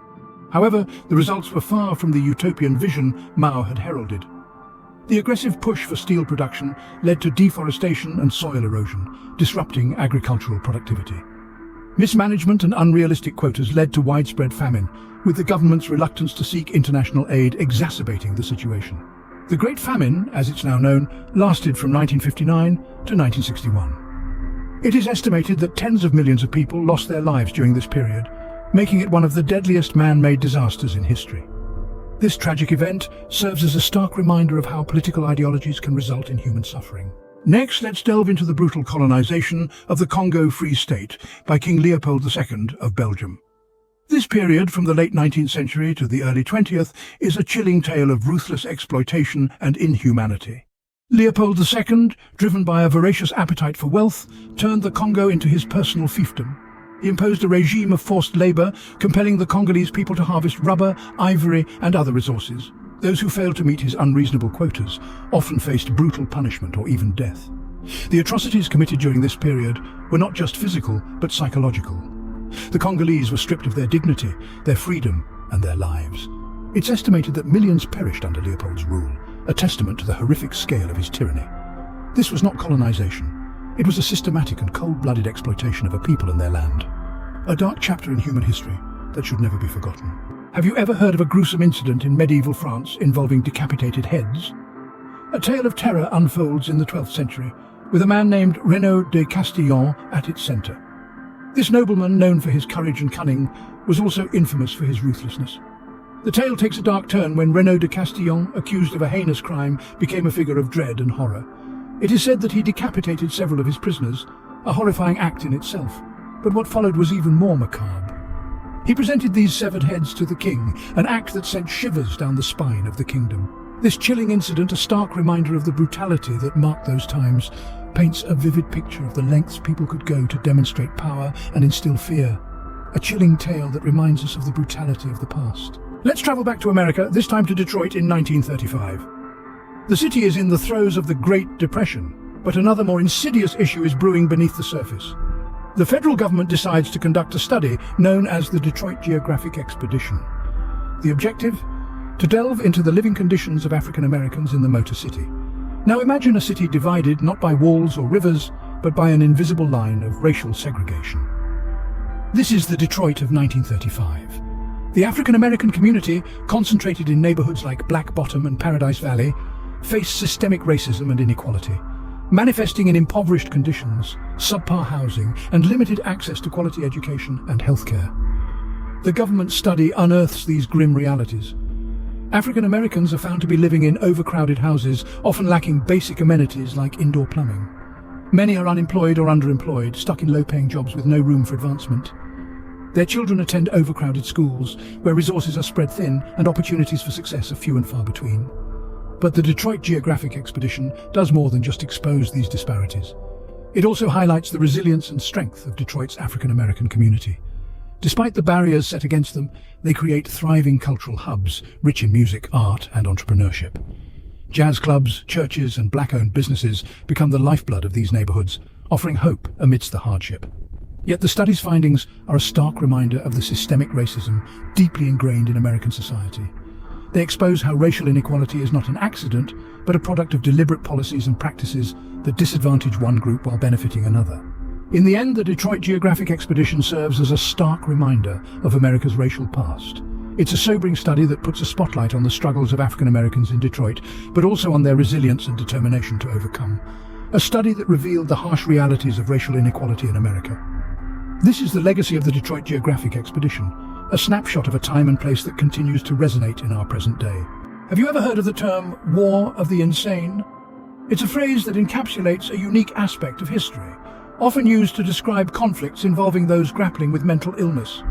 However, the results were far from the utopian vision Mao had heralded. The aggressive push for steel production led to deforestation and soil erosion, disrupting agricultural productivity. Mismanagement and unrealistic quotas led to widespread famine, with the government's reluctance to seek international aid exacerbating the situation. The Great Famine, as it's now known, lasted from 1959 to 1961. It is estimated that tens of millions of people lost their lives during this period, making it one of the deadliest man-made disasters in history. This tragic event serves as a stark reminder of how political ideologies can result in human suffering. Next, let's delve into the brutal colonization of the Congo Free State by King Leopold II of Belgium. This period, from the late 19th century to the early 20th, is a chilling tale of ruthless exploitation and inhumanity. Leopold II, driven by a voracious appetite for wealth, turned the Congo into his personal fiefdom. He imposed a regime of forced labor, compelling the Congolese people to harvest rubber, ivory, and other resources. Those who failed to meet his unreasonable quotas often faced brutal punishment or even death. The atrocities committed during this period were not just physical, but psychological. The Congolese were stripped of their dignity, their freedom, and their lives. It's estimated that millions perished under Leopold's rule, a testament to the horrific scale of his tyranny. This was not colonization. It was a systematic and cold-blooded exploitation of a people and their land. A dark chapter in human history that should never be forgotten. Have you ever heard of a gruesome incident in medieval France involving decapitated heads? A tale of terror unfolds in the 12th century, with a man named Renaud de Castillon at its centre. This nobleman, known for his courage and cunning, was also infamous for his ruthlessness. The tale takes a dark turn when Renaud de Castillon, accused of a heinous crime, became a figure of dread and horror. It is said that he decapitated several of his prisoners, a horrifying act in itself, but what followed was even more macabre. He presented these severed heads to the king, an act that sent shivers down the spine of the kingdom. This chilling incident, a stark reminder of the brutality that marked those times, paints a vivid picture of the lengths people could go to demonstrate power and instill fear. A chilling tale that reminds us of the brutality of the past. Let's travel back to America, this time to Detroit in 1935. The city is in the throes of the Great Depression, but another more insidious issue is brewing beneath the surface. The federal government decides to conduct a study known as the Detroit Geographic Expedition. The objective? To delve into the living conditions of African Americans in the Motor City. Now imagine a city divided not by walls or rivers, but by an invisible line of racial segregation. This is the Detroit of 1935. The African American community, concentrated in neighborhoods like Black Bottom and Paradise Valley, faced systemic racism and inequality, manifesting in impoverished conditions, subpar housing, and limited access to quality education and healthcare. The government study unearths these grim realities. African Americans are found to be living in overcrowded houses, often lacking basic amenities like indoor plumbing. Many are unemployed or underemployed, stuck in low-paying jobs with no room for advancement. Their children attend overcrowded schools, where resources are spread thin and opportunities for success are few and far between. But the Detroit Geographic Expedition does more than just expose these disparities. It also highlights the resilience and strength of Detroit's African American community. Despite the barriers set against them, they create thriving cultural hubs, rich in music, art, and entrepreneurship. Jazz clubs, churches, and black-owned businesses become the lifeblood of these neighborhoods, offering hope amidst the hardship. Yet the study's findings are a stark reminder of the systemic racism deeply ingrained in American society. They expose how racial inequality is not an accident, but a product of deliberate policies and practices that disadvantage one group while benefiting another. In the end, the Detroit Geographic Expedition serves as a stark reminder of America's racial past. It's a sobering study that puts a spotlight on the struggles of African Americans in Detroit, but also on their resilience and determination to overcome. A study that revealed the harsh realities of racial inequality in America. This is the legacy of the Detroit Geographic Expedition, a snapshot of a time and place that continues to resonate in our present day. Have you ever heard of the term War of the Insane? It's a phrase that encapsulates a unique aspect of history, often used to describe conflicts involving those grappling with mental illness.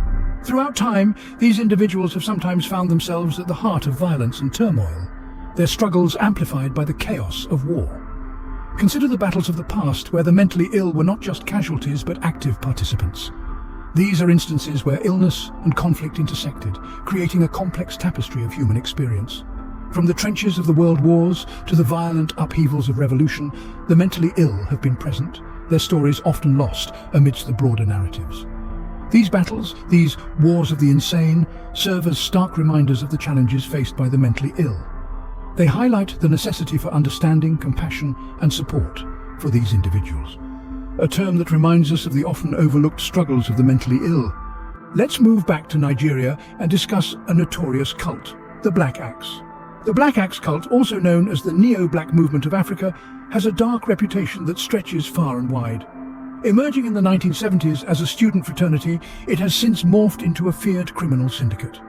Throughout time, these individuals have sometimes found themselves at the heart of violence and turmoil, their struggles amplified by the chaos of war. Consider the battles of the past, where the mentally ill were not just casualties but active participants. These are instances where illness and conflict intersected, creating a complex tapestry of human experience. From the trenches of the world wars to the violent upheavals of revolution, the mentally ill have been present, their stories often lost amidst the broader narratives. These battles, these wars of the insane, serve as stark reminders of the challenges faced by the mentally ill. They highlight the necessity for understanding, compassion, and support for these individuals. A term that reminds us of the often overlooked struggles of the mentally ill. Let's move back to Nigeria and discuss a notorious cult, the Black Axe. The Black Axe cult, also known as the Neo-Black Movement of Africa, has a dark reputation that stretches far and wide. Emerging in the 1970s as a student fraternity, it has since morphed into a feared criminal syndicate.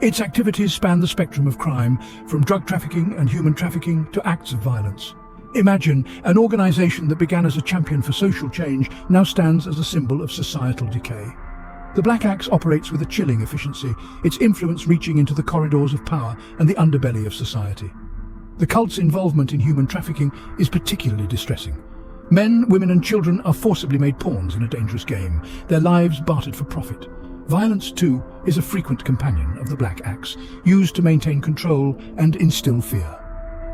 Its activities span the spectrum of crime, from drug trafficking and human trafficking to acts of violence. Imagine an organization that began as a champion for social change now stands as a symbol of societal decay. The Black Axe operates with a chilling efficiency, its influence reaching into the corridors of power and the underbelly of society. The cult's involvement in human trafficking is particularly distressing. Men, women and children are forcibly made pawns in a dangerous game, their lives bartered for profit. Violence, too, is a frequent companion of the Black Axe, used to maintain control and instill fear.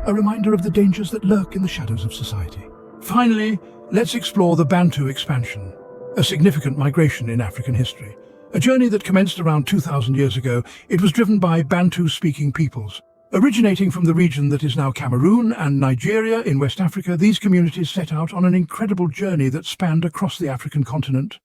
A reminder of the dangers that lurk in the shadows of society. Finally, let's explore the Bantu expansion, a significant migration in African history. A journey that commenced around 2,000 years ago, it was driven by Bantu-speaking peoples. Originating from the region that is now Cameroon and Nigeria in West Africa, these communities set out on an incredible journey that spanned across the African continent.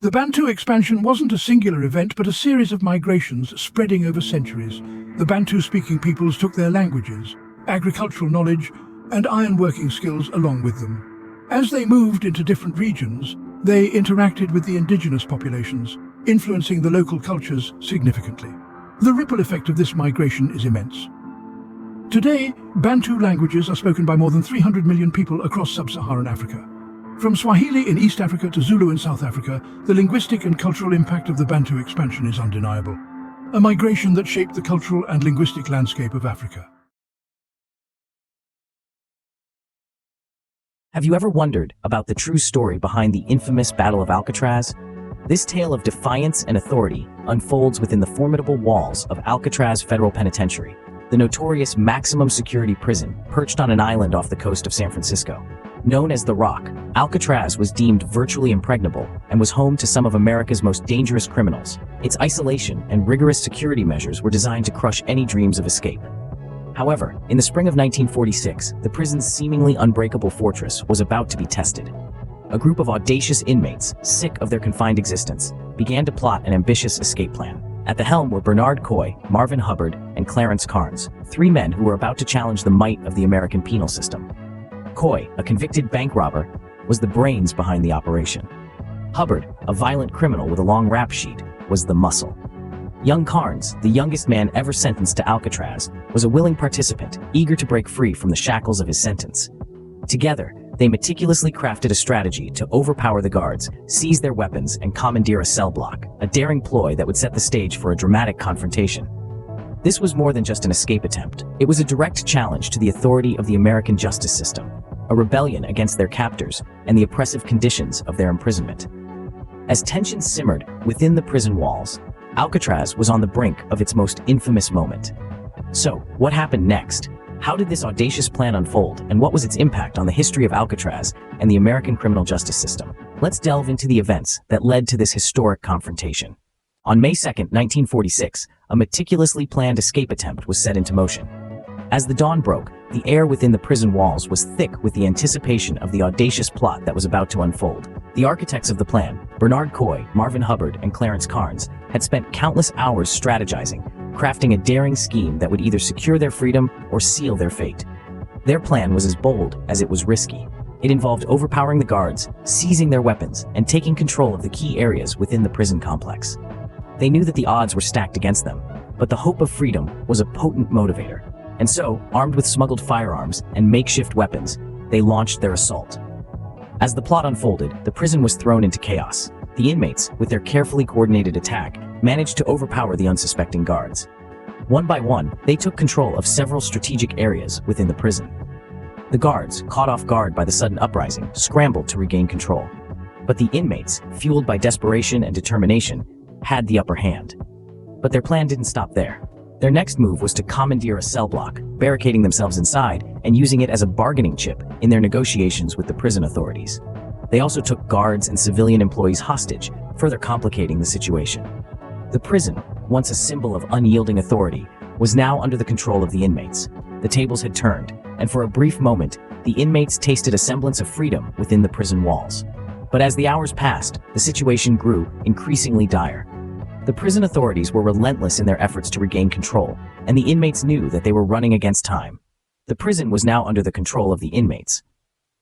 The Bantu expansion wasn't a singular event, but a series of migrations spreading over centuries. The Bantu-speaking peoples took their languages, agricultural knowledge, and ironworking skills along with them. As they moved into different regions, they interacted with the indigenous populations, influencing the local cultures significantly. The ripple effect of this migration is immense. Today, Bantu languages are spoken by more than 300 million people across sub-Saharan Africa. From Swahili in East Africa to Zulu in South Africa, the linguistic and cultural impact of the Bantu expansion is undeniable. A migration that shaped the cultural and linguistic landscape of Africa. Have you ever wondered about the true story behind the infamous Battle of Alcatraz? This tale of defiance and authority unfolds within the formidable walls of Alcatraz Federal Penitentiary, the notorious maximum security prison perched on an island off the coast of San Francisco. Known as the Rock, Alcatraz was deemed virtually impregnable and was home to some of America's most dangerous criminals. Its isolation and rigorous security measures were designed to crush any dreams of escape. However, in the spring of 1946, the prison's seemingly unbreakable fortress was about to be tested. A group of audacious inmates, sick of their confined existence, began to plot an ambitious escape plan. At the helm were Bernard Coy, Marvin Hubbard, and Clarence Carnes, three men who were about to challenge the might of the American penal system. Coy, a convicted bank robber, was the brains behind the operation. Hubbard, a violent criminal with a long rap sheet, was the muscle. Young Carnes, the youngest man ever sentenced to Alcatraz, was a willing participant, eager to break free from the shackles of his sentence. Together, they meticulously crafted a strategy to overpower the guards, seize their weapons, and commandeer a cell block, a daring ploy that would set the stage for a dramatic confrontation. This was more than just an escape attempt. It was a direct challenge to the authority of the American justice system, a rebellion against their captors and the oppressive conditions of their imprisonment. As tensions simmered within the prison walls, Alcatraz was on the brink of its most infamous moment. So, what happened next? How did this audacious plan unfold, and what was its impact on the history of Alcatraz and the American criminal justice system? Let's delve into the events that led to this historic confrontation. On May 2, 1946, a meticulously planned escape attempt was set into motion. As the dawn broke, the air within the prison walls was thick with the anticipation of the audacious plot that was about to unfold. The architects of the plan, Bernard Coy, Marvin Hubbard, and Clarence Carnes, had spent countless hours strategizing, crafting a daring scheme that would either secure their freedom or seal their fate. Their plan was as bold as it was risky. It involved overpowering the guards, seizing their weapons, and taking control of the key areas within the prison complex. They knew that the odds were stacked against them, but the hope of freedom was a potent motivator. And so, armed with smuggled firearms and makeshift weapons, they launched their assault. As the plot unfolded, the prison was thrown into chaos. The inmates, with their carefully coordinated attack, managed to overpower the unsuspecting guards. One by one, they took control of several strategic areas within the prison. The guards, caught off guard by the sudden uprising, scrambled to regain control. But the inmates, fueled by desperation and determination, had the upper hand. But their plan didn't stop there. Their next move was to commandeer a cell block, barricading themselves inside and using it as a bargaining chip in their negotiations with the prison authorities. They also took guards and civilian employees hostage, further complicating the situation. The prison, once a symbol of unyielding authority, was now under the control of the inmates. The tables had turned, and for a brief moment, the inmates tasted a semblance of freedom within the prison walls. But as the hours passed, the situation grew increasingly dire. The prison authorities were relentless in their efforts to regain control, and the inmates knew that they were running against time. The prison was now under the control of the inmates.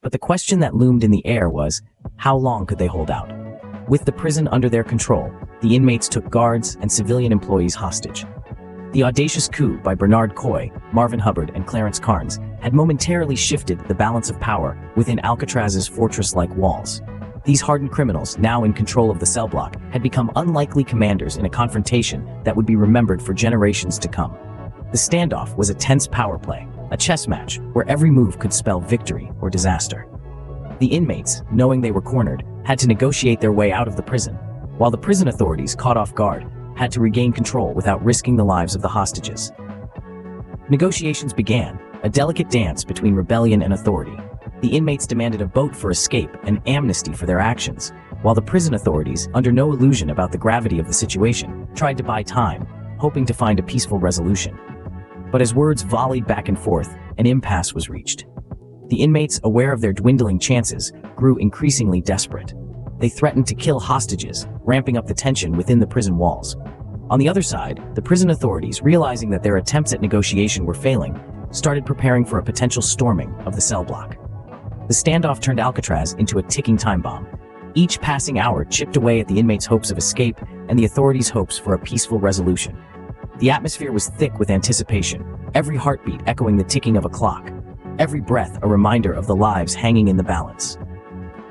But the question that loomed in the air was, how long could they hold out? With the prison under their control, the inmates took guards and civilian employees hostage. The audacious coup by Bernard Coy, Marvin Hubbard, and Clarence Carnes had momentarily shifted the balance of power within Alcatraz's fortress-like walls. These hardened criminals, now in control of the cell block, had become unlikely commanders in a confrontation that would be remembered for generations to come. The standoff was a tense power play, a chess match where every move could spell victory or disaster. The inmates, knowing they were cornered, had to negotiate their way out of the prison, while the prison authorities, caught off guard, had to regain control without risking the lives of the hostages. Negotiations began, a delicate dance between rebellion and authority. The inmates demanded a boat for escape and amnesty for their actions, while the prison authorities, under no illusion about the gravity of the situation, tried to buy time, hoping to find a peaceful resolution. But as words volleyed back and forth, an impasse was reached. The inmates, aware of their dwindling chances, grew increasingly desperate. They threatened to kill hostages, ramping up the tension within the prison walls. On the other side, the prison authorities, realizing that their attempts at negotiation were failing, started preparing for a potential storming of the cell block. The standoff turned Alcatraz into a ticking time bomb. Each passing hour chipped away at the inmates' hopes of escape and the authorities' hopes for a peaceful resolution. The atmosphere was thick with anticipation, every heartbeat echoing the ticking of a clock, every breath a reminder of the lives hanging in the balance.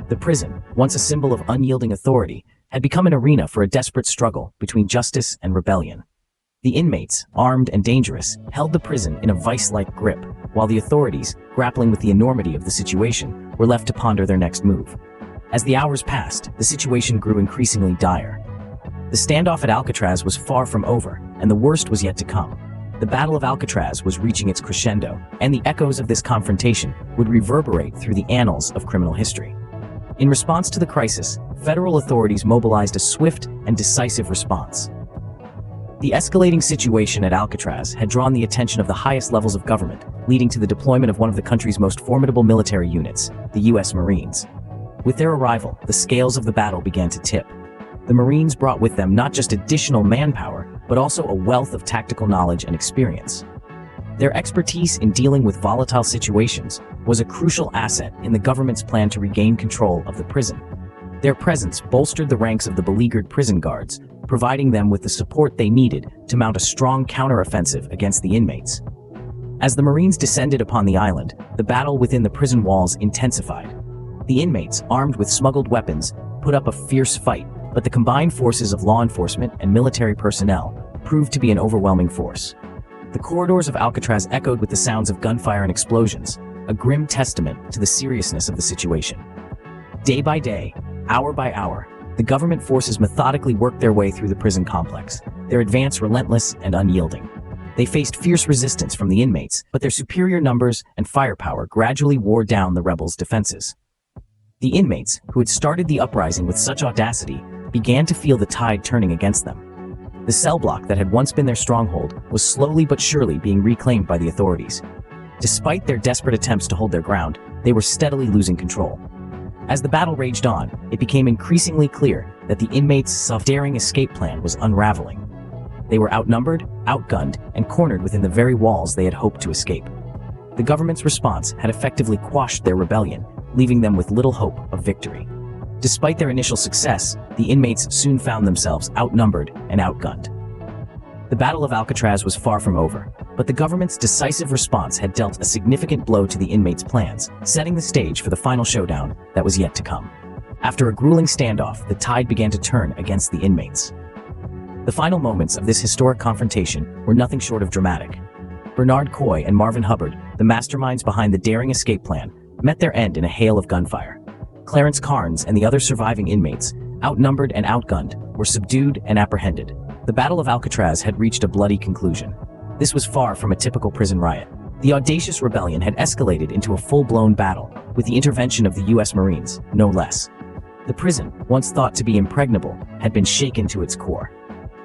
The prison, once a symbol of unyielding authority, had become an arena for a desperate struggle between justice and rebellion. The inmates, armed and dangerous, held the prison in a vice-like grip, while the authorities, grappling with the enormity of the situation, were left to ponder their next move. As the hours passed, the situation grew increasingly dire. The standoff at Alcatraz was far from over, and the worst was yet to come. The Battle of Alcatraz was reaching its crescendo, and the echoes of this confrontation would reverberate through the annals of criminal history. In response to the crisis, federal authorities mobilized a swift and decisive response. The escalating situation at Alcatraz had drawn the attention of the highest levels of government, leading to the deployment of one of the country's most formidable military units, the U.S. Marines. With their arrival, the scales of the battle began to tip. The Marines brought with them not just additional manpower, but also a wealth of tactical knowledge and experience. Their expertise in dealing with volatile situations was a crucial asset in the government's plan to regain control of the prison. Their presence bolstered the ranks of the beleaguered prison guards, providing them with the support they needed to mount a strong counteroffensive against the inmates. As the Marines descended upon the island, the battle within the prison walls intensified. The inmates, armed with smuggled weapons, put up a fierce fight, but the combined forces of law enforcement and military personnel proved to be an overwhelming force. The corridors of Alcatraz echoed with the sounds of gunfire and explosions, a grim testament to the seriousness of the situation. Day by day, hour by hour, the government forces methodically worked their way through the prison complex, their advance relentless and unyielding. They faced fierce resistance from the inmates, but their superior numbers and firepower gradually wore down the rebels' defenses. The inmates, who had started the uprising with such audacity, began to feel the tide turning against them. The cell block that had once been their stronghold was slowly but surely being reclaimed by the authorities. Despite their desperate attempts to hold their ground, they were steadily losing control. As the battle raged on, it became increasingly clear that the inmates' self-daring escape plan was unraveling. They were outnumbered, outgunned, and cornered within the very walls they had hoped to escape. The government's response had effectively quashed their rebellion, leaving them with little hope of victory. Despite their initial success, the inmates soon found themselves outnumbered and outgunned. The Battle of Alcatraz was far from over, but the government's decisive response had dealt a significant blow to the inmates' plans, setting the stage for the final showdown that was yet to come. After a grueling standoff, the tide began to turn against the inmates. The final moments of this historic confrontation were nothing short of dramatic. Bernard Coy and Marvin Hubbard, the masterminds behind the daring escape plan, met their end in a hail of gunfire. Clarence Carnes and the other surviving inmates, outnumbered and outgunned, were subdued and apprehended. The Battle of Alcatraz had reached a bloody conclusion. This was far from a typical prison riot. The audacious rebellion had escalated into a full-blown battle, with the intervention of the U.S. Marines, no less. The prison, once thought to be impregnable, had been shaken to its core.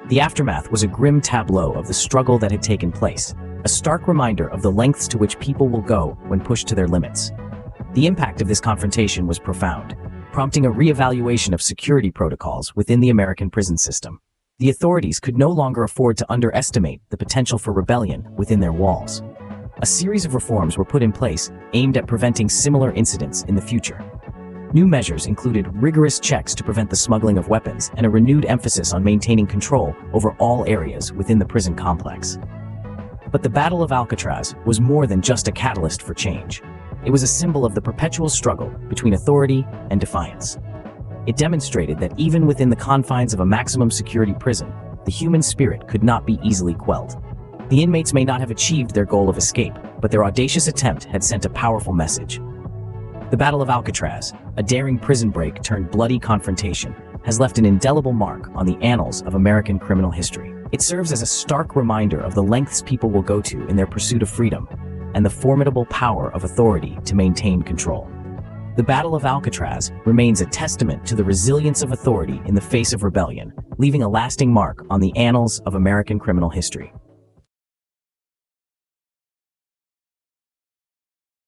The aftermath was a grim tableau of the struggle that had taken place, a stark reminder of the lengths to which people will go when pushed to their limits. The impact of this confrontation was profound, prompting a re-evaluation of security protocols within the American prison system. The authorities could no longer afford to underestimate the potential for rebellion within their walls. A series of reforms were put in place aimed at preventing similar incidents in the future. New measures included rigorous checks to prevent the smuggling of weapons and a renewed emphasis on maintaining control over all areas within the prison complex. But the Battle of Alcatraz was more than just a catalyst for change. It was a symbol of the perpetual struggle between authority and defiance. It demonstrated that even within the confines of a maximum security prison, the human spirit could not be easily quelled. The inmates may not have achieved their goal of escape, but their audacious attempt had sent a powerful message. The Battle of Alcatraz, a daring prison break turned bloody confrontation, has left an indelible mark on the annals of American criminal history. It serves as a stark reminder of the lengths people will go to in their pursuit of freedom and the formidable power of authority to maintain control. The Battle of Alcatraz remains a testament to the resilience of authority in the face of rebellion, leaving a lasting mark on the annals of American criminal history.